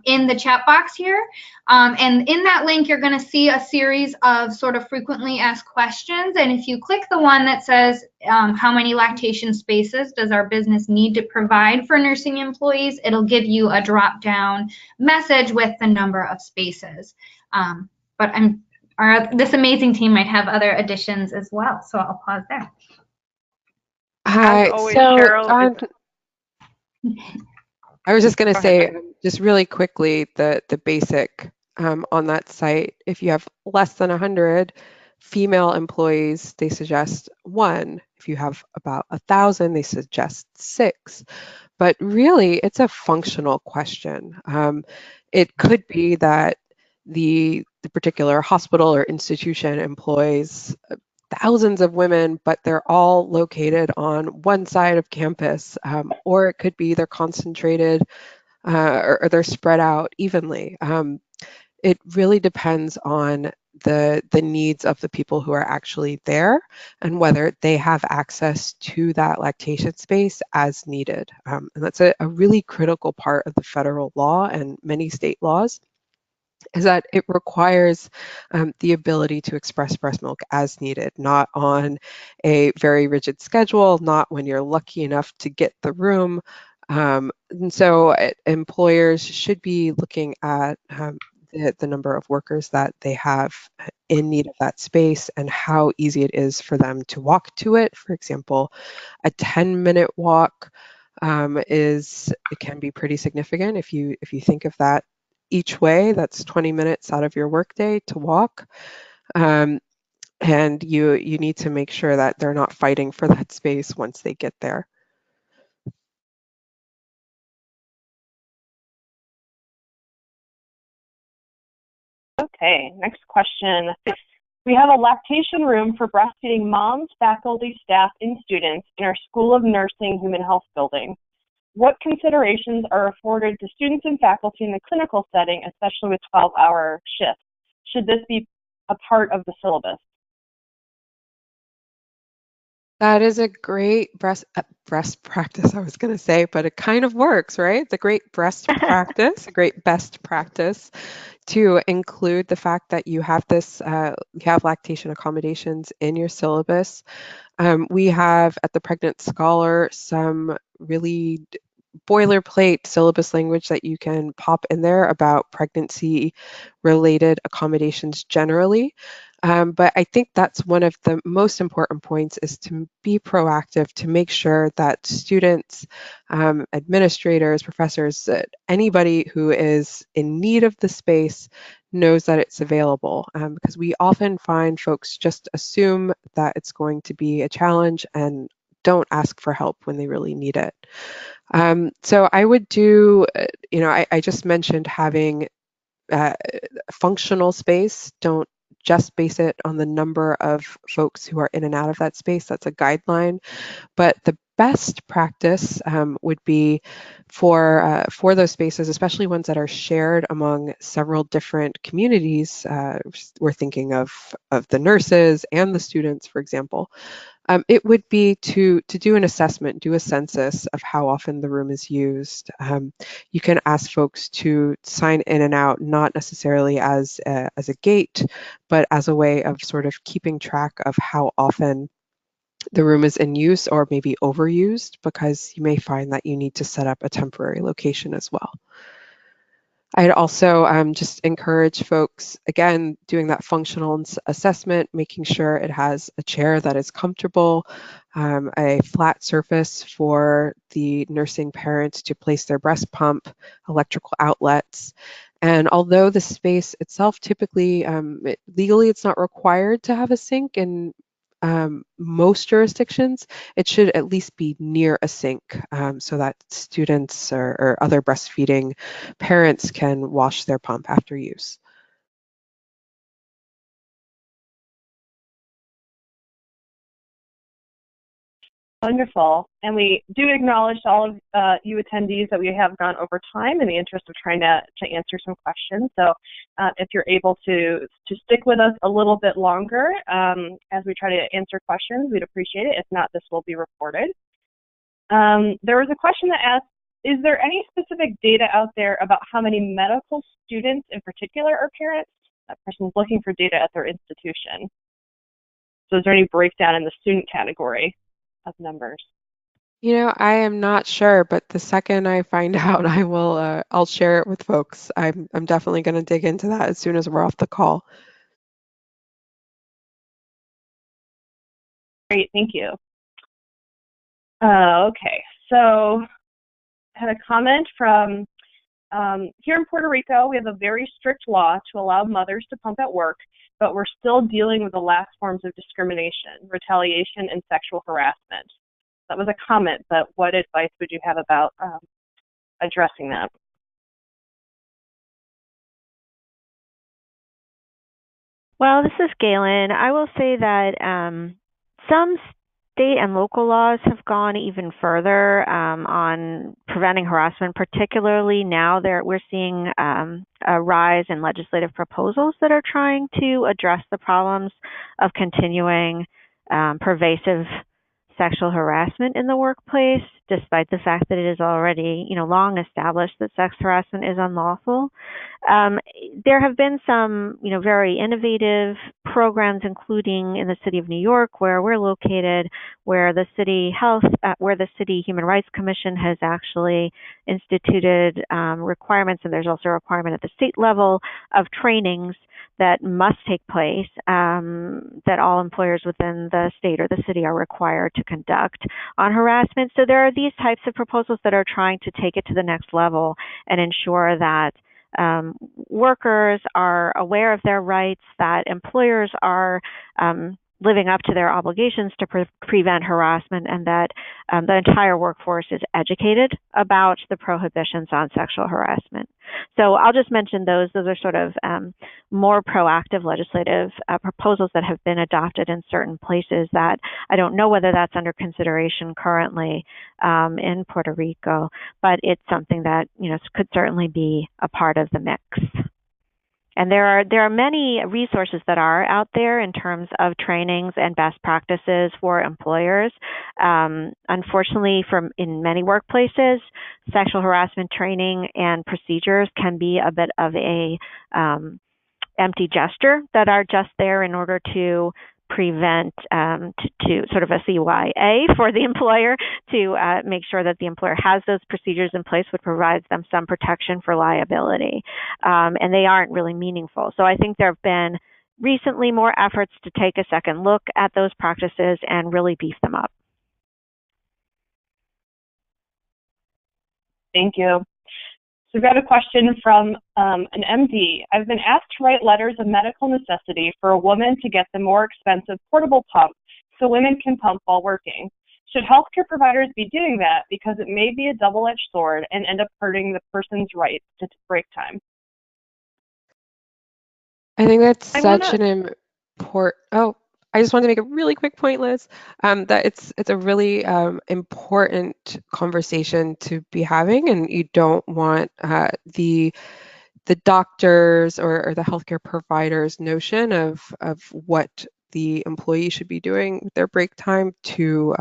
Speaker 1: in the chat box here. And in that link, you're going to see a series of sort of frequently asked questions. And if you click the one that says, how many lactation spaces does our business need to provide for nursing employees, it'll give you a drop-down message with the number of spaces. But this amazing team might have other additions as well, so I'll pause there.
Speaker 5: Hi,
Speaker 2: always,
Speaker 5: so
Speaker 2: Cheryl,
Speaker 5: I was just going to say, just really quickly, the basic on that site, if you have less than 100 female employees, they suggest 1. If you have about 1,000, they suggest 6. But really, it's a functional question. It could be that the particular hospital or institution employs thousands of women, but they're all located on one side of campus, or it could be they're concentrated or they're spread out evenly. It really depends on the needs of the people who are actually there and whether they have access to that lactation space as needed. And that's a really critical part of the federal law and many state laws, is that it requires the ability to express breast milk as needed, not on a very rigid schedule, not when you're lucky enough to get the room. And so employers should be looking at the number of workers that they have in need of that space and how easy it is for them to walk to it. For example, a 10-minute walk it can be pretty significant if you think of that each way. That's 20 minutes out of your workday to walk. And you need to make sure that they're not fighting for that space once they get there.
Speaker 6: Okay, next question. We have a lactation room for breastfeeding moms, faculty, staff, and students in our School of Nursing Human Health building. What considerations are afforded to students and faculty in the clinical setting, especially with 12-hour shifts? Should this be a part of the syllabus?
Speaker 5: That is a great breast practice, I was going to say, but it kind of works, right? It's a great breast practice, a great best practice to include the fact that you have this, you have lactation accommodations in your syllabus. We have at the Pregnant Scholar some really boilerplate syllabus language that you can pop in there about pregnancy related accommodations generally. But I think that's one of the most important points, is to be proactive, to make sure that students, administrators, professors, anybody who is in need of the space knows that it's available, because we often find folks just assume that it's going to be a challenge and don't ask for help when they really need it. So I would do, I just mentioned having functional space. Don't just base it on the number of folks who are in and out of that space. That's a guideline. But the best practice would be for those spaces, especially ones that are shared among several different communities. We're thinking of the nurses and the students, for example. It would be to do an assessment, do a census of how often the room is used. You can ask folks to sign in and out, not necessarily as a gate, but as a way of sort of keeping track of how often the room is in use or maybe overused, because you may find that you need to set up a temporary location as well. I'd also just encourage folks, again, doing that functional assessment, making sure it has a chair that is comfortable, a flat surface for the nursing parents to place their breast pump, electrical outlets. And although the space itself typically, legally, it's not required to have a sink in most jurisdictions, it should at least be near a sink, so that students or other breastfeeding parents can wash their pump after use.
Speaker 6: Wonderful. And we do acknowledge to all of you attendees that we have gone over time in the interest of trying to answer some questions. So if you're able to stick with us a little bit longer as we try to answer questions, we'd appreciate it. If not, this will be recorded. There was a question that asked, is there any specific data out there about how many medical students in particular are parents? That person's looking for data at their institution. So is there any breakdown in the student category of numbers?
Speaker 5: I am not sure, but the second I find out, I'll share it with folks. I'm definitely going to dig into that as soon as we're off the call.
Speaker 6: Great, thank you. Okay, so I had a comment from here in Puerto Rico. We have a very strict law to allow mothers to pump at work, but we're still dealing with the last forms of discrimination, retaliation, and sexual harassment. That was a comment, but what advice would you have about addressing that?
Speaker 3: Well, this is Galen. I will say that some state and local laws have gone even further on preventing harassment. Particularly now, we're seeing a rise in legislative proposals that are trying to address the problems of continuing pervasive sexual harassment in the workplace, despite the fact that it is already, long established that sex harassment is unlawful. There have been some, very innovative programs, including in the city of New York, where we're located, where the city Human Rights Commission has actually instituted requirements, and there's also a requirement at the state level of trainings that must take place, that all employers within the state or the city are required to conduct on harassment. So there are these types of proposals that are trying to take it to the next level and ensure that workers are aware of their rights, that employers are living up to their obligations to prevent harassment, and that the entire workforce is educated about the prohibitions on sexual harassment. So I'll just mention those. Those are sort of more proactive legislative proposals that have been adopted in certain places that I don't know whether that's under consideration currently in Puerto Rico, but it's something that could certainly be a part of the mix. And there are many resources that are out there in terms of trainings and best practices for employers. Unfortunately, in many workplaces, sexual harassment training and procedures can be a bit of a empty gesture that are just there in order to prevent to sort of a CYA for the employer to make sure that the employer has those procedures in place, which provides them some protection for liability. And they aren't really meaningful. So I think there have been recently more efforts to take a second look at those practices and really beef them up.
Speaker 6: Thank you. So we've got a question from an MD. I've been asked to write letters of medical necessity for a woman to get the more expensive portable pump so women can pump while working. Should healthcare providers be doing that because it may be a double-edged sword and end up hurting the person's right to break time?
Speaker 5: I think that's an important. Oh, I just wanted to make a really quick point, Liz. That it's a really important conversation to be having, and you don't want the doctors or the healthcare providers' notion of what the employee should be doing with their break time to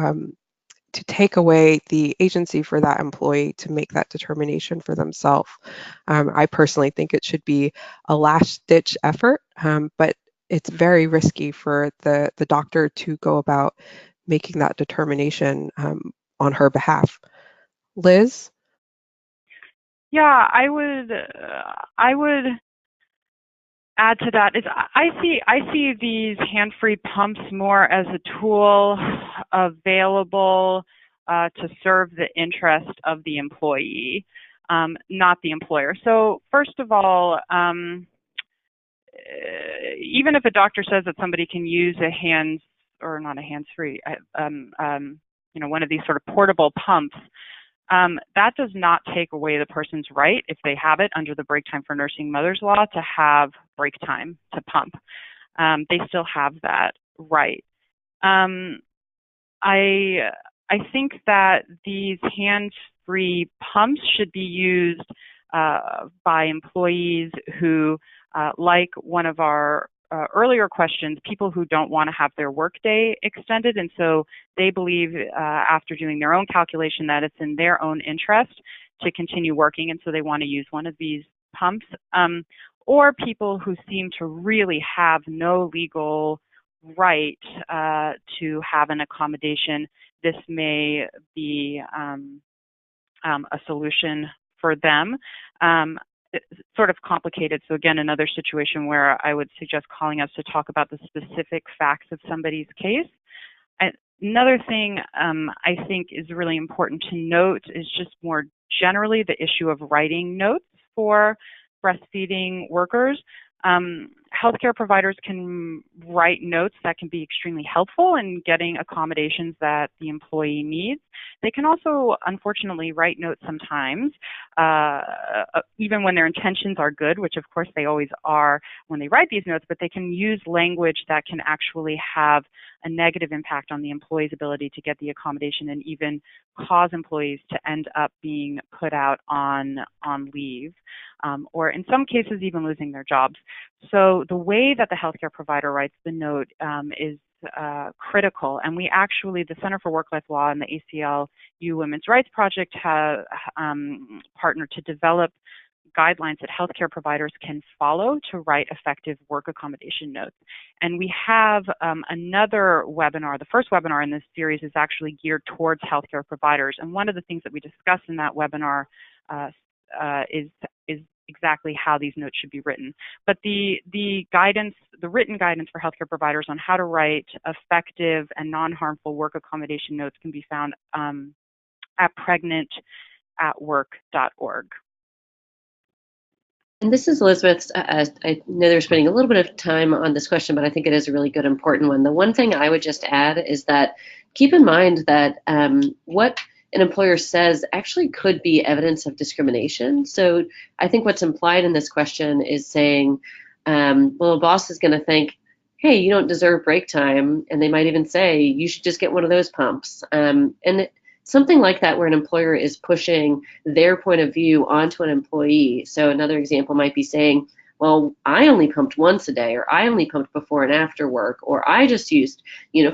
Speaker 5: take away the agency for that employee to make that determination for themselves. I personally think it should be a last-ditch effort, but it's very risky for the doctor to go about making that determination on her behalf. Liz?
Speaker 2: Yeah, I would add to that is I see these hand-free pumps more as a tool available to serve the interest of the employee, not the employer. So first of all, even if a doctor says that somebody can use not a hands-free, one of these sort of portable pumps, that does not take away the person's right, if they have it under the Break Time for Nursing Mothers law, to have break time to pump. They still have that right. I think that these hands-free pumps should be used by employees who, like one of our earlier questions, people who don't want to have their workday extended, and so they believe after doing their own calculation that it's in their own interest to continue working, and so they want to use one of these pumps, or people who seem to really have no legal right to have an accommodation. This may be a solution for them. It's sort of complicated. So again, another situation where I would suggest calling us to talk about the specific facts of somebody's case. Another thing I think is really important to note is just more generally the issue of writing notes for breastfeeding workers. healthcare providers can write notes that can be extremely helpful in getting accommodations that the employee needs. They can also, unfortunately, write notes sometimes, even when their intentions are good, which of course they always are when they write these notes, but they can use language that can actually have a negative impact on the employee's ability to get the accommodation and even cause employees to end up being put out on leave, or in some cases even losing their jobs. So the way that the healthcare provider writes the note is critical, and we actually, the Center for Work-Life Law and the ACLU Women's Rights Project have partnered to develop guidelines that healthcare providers can follow to write effective work accommodation notes. And we have another webinar. The first webinar in this series is actually geared towards healthcare providers. And one of the things that we discuss in that webinar is exactly how these notes should be written. But the written guidance for healthcare providers on how to write effective and non-harmful work accommodation notes can be found at pregnantatwork.org.
Speaker 4: And this is Elizabeth's. I know they're spending a little bit of time on this question, but I think it is a really good, important one. The one thing I would just add is that keep in mind that what an employer says actually could be evidence of discrimination. So I think what's implied in this question is saying, well, a boss is going to think, hey, you don't deserve break time. And they might even say, you should just get one of those pumps. Something like that where an employer is pushing their point of view onto an employee. So another example might be saying, well, I only pumped once a day, or I only pumped before and after work, or I just used,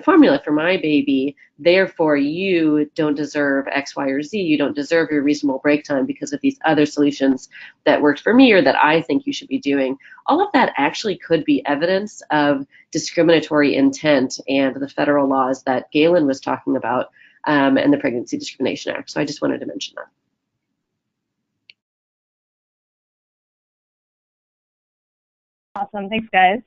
Speaker 4: formula for my baby. Therefore, you don't deserve X, Y, or Z. You don't deserve your reasonable break time because of these other solutions that worked for me or that I think you should be doing. All of that actually could be evidence of discriminatory intent and the federal laws that Galen was talking about, and the Pregnancy Discrimination Act. So I just wanted to mention that.
Speaker 6: Awesome, thanks guys.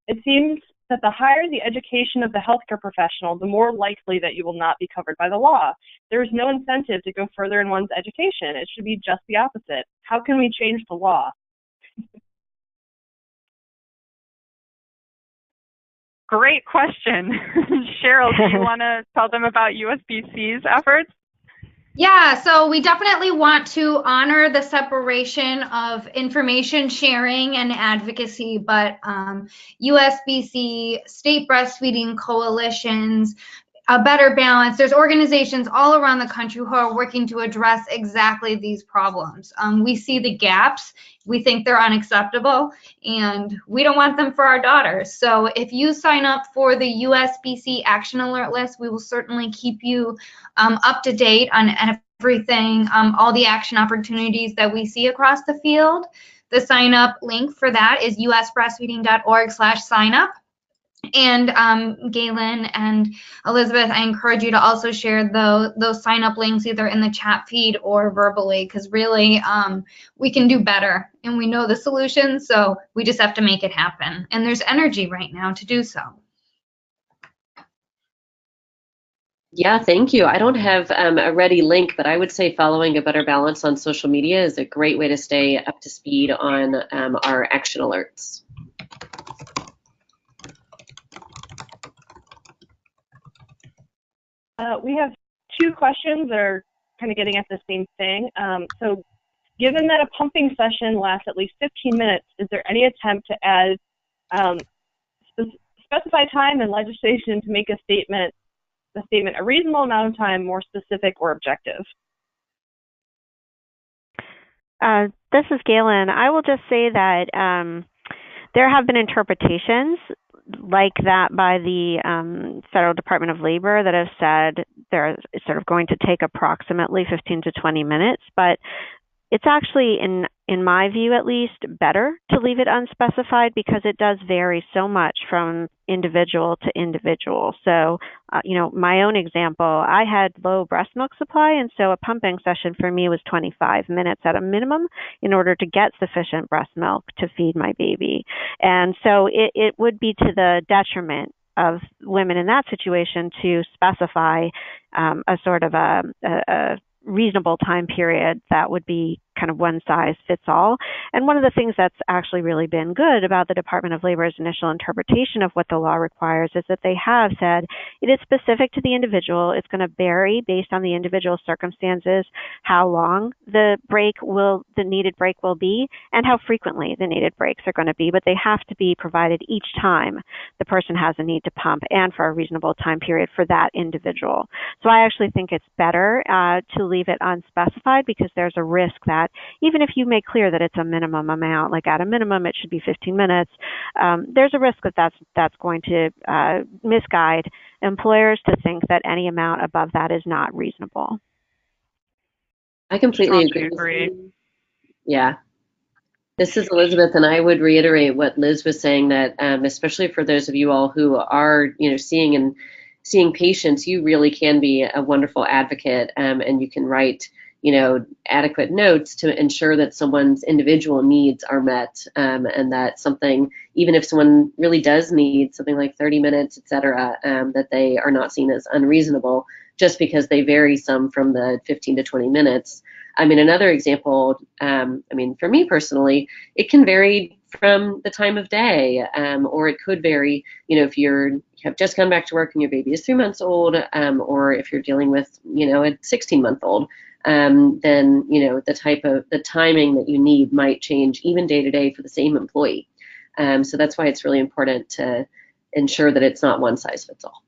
Speaker 6: It seems that the higher the education of the healthcare professional, the more likely that you will not be covered by the law. There is no incentive to go further in one's education. It should be just the opposite. How can we change the law?
Speaker 2: Great question. Cheryl, do you want to tell them about USBC's efforts?
Speaker 1: Yeah, so we definitely want to honor the separation of information sharing and advocacy, but USBC, state breastfeeding coalitions, A Better Balance, there's organizations all around the country who are working to address exactly these problems. We see the gaps, we think they're unacceptable, and we don't want them for our daughters. So if you sign up for the USBC Action Alert list, we will certainly keep you up to date on everything, all the action opportunities that we see across the field. The sign up link for that is usbreastfeeding.org/signup. And Galen and Elizabeth, I encourage you to also share those sign-up links either in the chat feed or verbally, because really we can do better and we know the solution, so we just have to make it happen. And there's energy right now to do so.
Speaker 4: Yeah, thank you. I don't have a ready link, but I would say following A Better Balance on social media is a great way to stay up to speed on our action alerts.
Speaker 6: We have two questions that are kind of getting at the same thing. So given that a pumping session lasts at least 15 minutes, is there any attempt to add specify time in legislation to make a statement a reasonable amount of time more specific or objective?
Speaker 3: This is Galen. I will just say that there have been interpretations like that by the Federal Department of Labor that have said they're sort of going to take approximately 15 to 20 minutes, but it's actually, in my view at least, better to leave it unspecified because it does vary so much from individual to individual. So, my own example, I had low breast milk supply, and so a pumping session for me was 25 minutes at a minimum in order to get sufficient breast milk to feed my baby. And so it would be to the detriment of women in that situation to specify a sort of a reasonable time period that would be kind of one size fits all. And one of the things that's actually really been good about the Department of Labor's initial interpretation of what the law requires is that they have said it is specific to the individual. It's going to vary based on the individual circumstances, how long the needed break will be, and how frequently the needed breaks are going to be. But they have to be provided each time the person has a need to pump and for a reasonable time period for that individual. So I actually think it's better to leave it unspecified, because there's a risk that even if you make clear that it's a minimum amount, like at a minimum it should be 15 minutes, there's a risk that that's going to misguide employers to think that any amount above that is not reasonable.
Speaker 4: I completely agree. Yeah. This is Elizabeth, and I would reiterate what Liz was saying, that especially for those of you all who are, seeing patients, you really can be a wonderful advocate, and you can write, adequate notes to ensure that someone's individual needs are met, and that something, even if someone really does need something like 30 minutes, et cetera, that they are not seen as unreasonable just because they vary some from the 15 to 20 minutes. Another example, for me personally, it can vary from the time of day, or it could vary, if you have just come back to work and your baby is 3 months old, or if you're dealing with, a 16-month-old, then, the timing that you need might change even day to day for the same employee. So that's why it's really important to ensure that it's not one size fits all.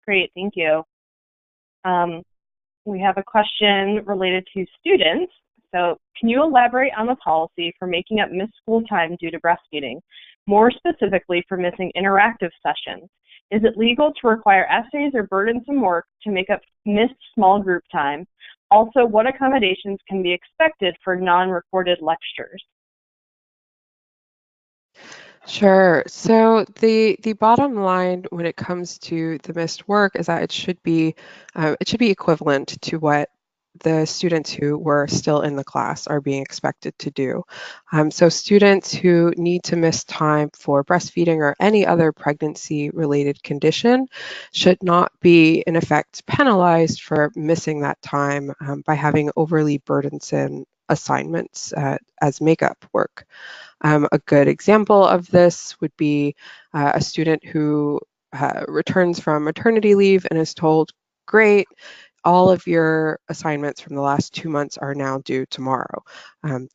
Speaker 6: Great, thank you. We have a question related to students. So can you elaborate on the policy for making up missed school time due to breastfeeding, more specifically for missing interactive sessions? Is it legal to require essays or burdensome work to make up missed small group time? Also, what accommodations can be expected for non-recorded lectures?
Speaker 5: Sure. So the bottom line when it comes to the missed work is that it should be equivalent to what the students who were still in the class are being expected to do. So students who need to miss time for breastfeeding or any other pregnancy-related condition should not be, in effect, penalized for missing that time by having overly burdensome assignments as makeup work. A good example of this would be a student who returns from maternity leave and is told, great, all of your assignments from the last 2 months are now due tomorrow.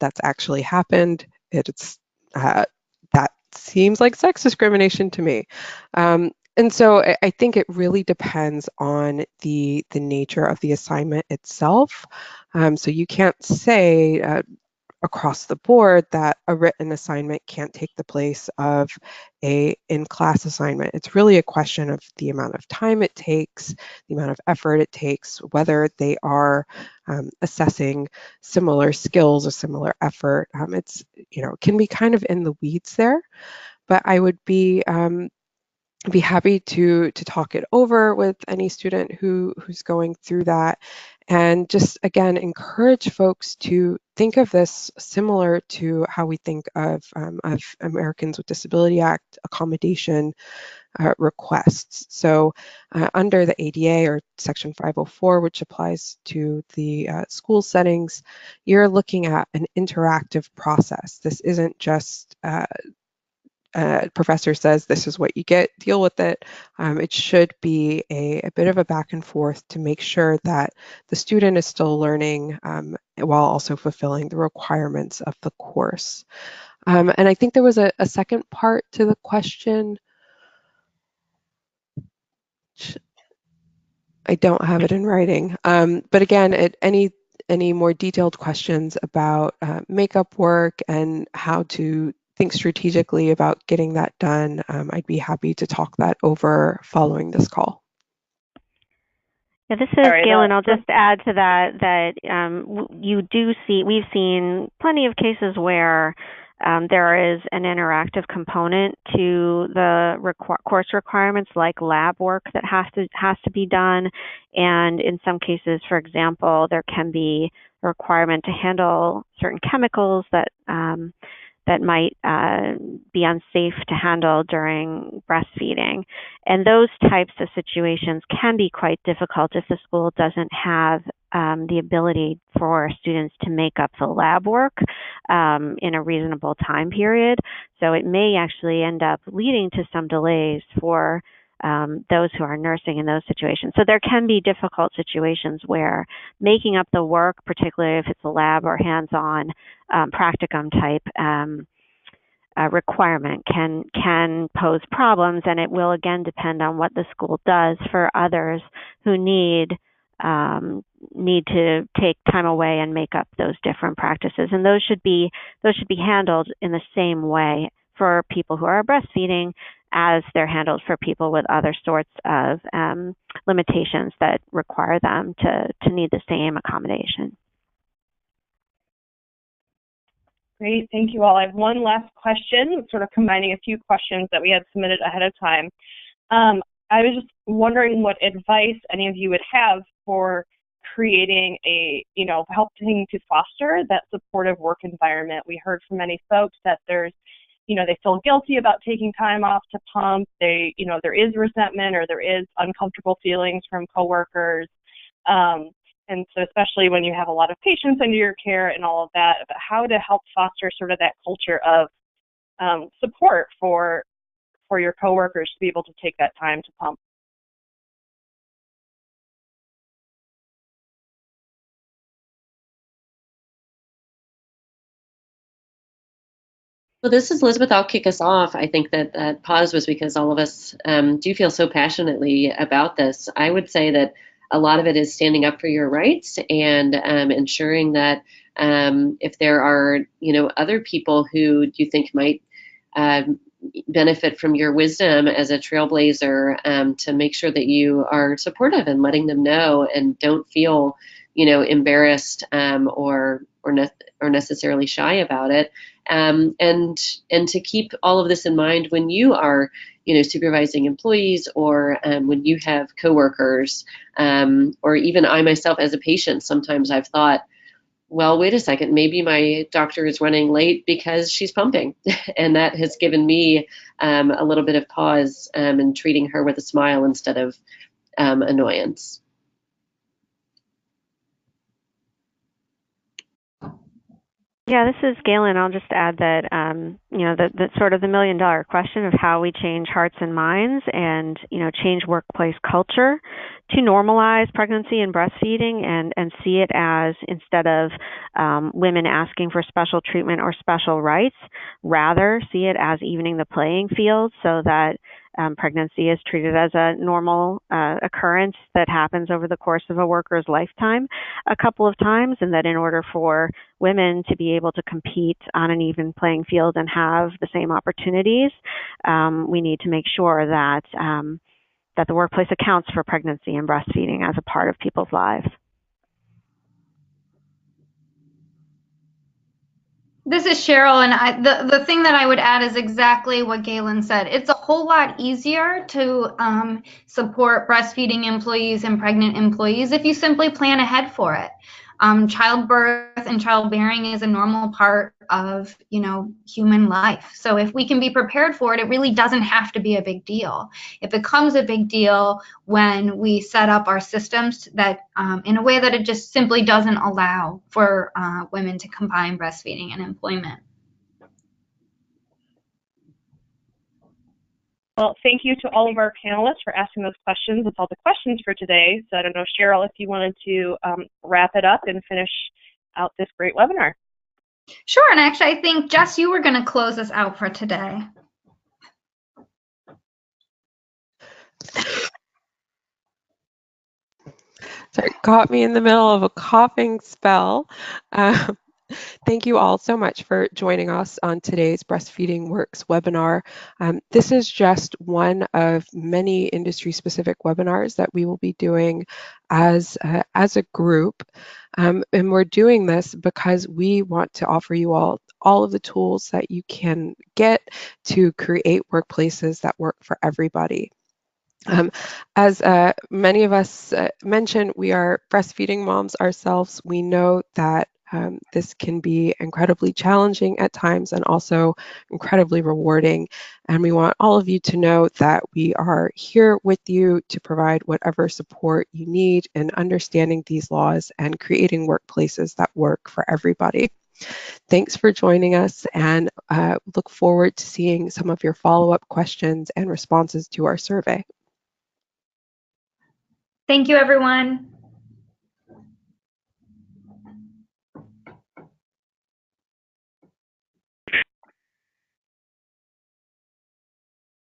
Speaker 5: That's actually happened. That seems like sex discrimination to me. And so I think it really depends on the nature of the assignment itself. So you can't say across the board that a written assignment can't take the place of a in-class assignment. It's really a question of the amount of time it takes, the amount of effort it takes, whether they are assessing similar skills or similar effort. It can be kind of in the weeds there, but I would be happy to talk it over with any student who's going through that, and just again encourage folks to think of this similar to how we think of Americans with Disability Act accommodation requests. So under the ADA or Section 504, which applies to the school settings, you're looking at an interactive process. This isn't just professor says this is what you get, deal with it. It should be a bit of a back and forth to make sure that the student is still learning while also fulfilling the requirements of the course. And I think there was a second part to the question. I don't have it in writing. But again, any more detailed questions about makeup work and how to think strategically about getting that done, I'd be happy to talk that over following this call.
Speaker 3: Yeah, this is Galen. I'll just add to that we've seen plenty of cases where there is an interactive component to the course requirements, like lab work that has to be done, and in some cases, for example, there can be a requirement to handle certain chemicals that might be unsafe to handle during breastfeeding. And those types of situations can be quite difficult if the school doesn't have the ability for students to make up the lab work in a reasonable time period. So it may actually end up leading to some delays for those who are nursing in those situations. So there can be difficult situations where making up the work, particularly if it's a lab or hands-on practicum type requirement, can pose problems, and it will again depend on what the school does for others who need to take time away and make up those different practices. And those should be handled in the same way for people who are breastfeeding as they're handled for people with other sorts of limitations that require them to need the same accommodation.
Speaker 6: Great, thank you all. I have one last question, sort of combining a few questions that we had submitted ahead of time. I was just wondering what advice any of you would have for creating helping to foster that supportive work environment. We heard from many folks that there's, they feel guilty about taking time off to pump. There is resentment or there is uncomfortable feelings from coworkers. And so especially when you have a lot of patients under your care and all of that, but how to help foster sort of that culture of support for your coworkers to be able to take that time to pump.
Speaker 4: Well, this is Elizabeth. I'll kick us off. I think that pause was because all of us do feel so passionately about this. I would say that a lot of it is standing up for your rights and ensuring that if there are, other people who you think might benefit from your wisdom as a trailblazer, to make sure that you are supportive and letting them know and don't feel, embarrassed or necessarily shy about it. And to keep all of this in mind when you are, supervising employees or when you have coworkers, or even I myself as a patient, sometimes I've thought, well, wait a second, maybe my doctor is running late because she's pumping. And that has given me a little bit of pause in treating her with a smile instead of annoyance.
Speaker 3: Yeah, this is Galen. I'll just add that, the sort of the $1 million question of how we change hearts and minds and, change workplace culture to normalize pregnancy and breastfeeding and see it as, instead of women asking for special treatment or special rights, rather see it as evening the playing field so that pregnancy is treated as a normal occurrence that happens over the course of a worker's lifetime a couple of times, and that in order for women to be able to compete on an even playing field and have the same opportunities, we need to make sure that that the workplace accounts for pregnancy and breastfeeding as a part of people's lives.
Speaker 1: This is Cheryl, and the thing that I would add is exactly what Galen said. It's a whole lot easier to support breastfeeding employees and pregnant employees if you simply plan ahead for it. Childbirth and childbearing is a normal part of, human life. So if we can be prepared for it, it really doesn't have to be a big deal. It becomes a big deal when we set up our systems that in a way that it just simply doesn't allow for women to combine breastfeeding and employment.
Speaker 6: Well, thank you to all of our panelists for asking those questions. That's all the questions for today. So I don't know, Cheryl, if you wanted to wrap it up and finish out this great webinar.
Speaker 1: Sure, and actually I think, Jess, you were going to close us out for today.
Speaker 5: Sorry, caught me in the middle of a coughing spell. Thank you all so much for joining us on today's Breastfeeding Works webinar. This is just one of many industry-specific webinars that we will be doing as a group. And we're doing this because we want to offer you all of the tools that you can get to create workplaces that work for everybody. As many of us mentioned, we are breastfeeding moms ourselves. We know that This can be incredibly challenging at times and also incredibly rewarding. And we want all of you to know that we are here with you to provide whatever support you need in understanding these laws and creating workplaces that work for everybody. Thanks for joining us, and look forward to seeing some of your follow-up questions and responses to our survey.
Speaker 1: Thank you, everyone.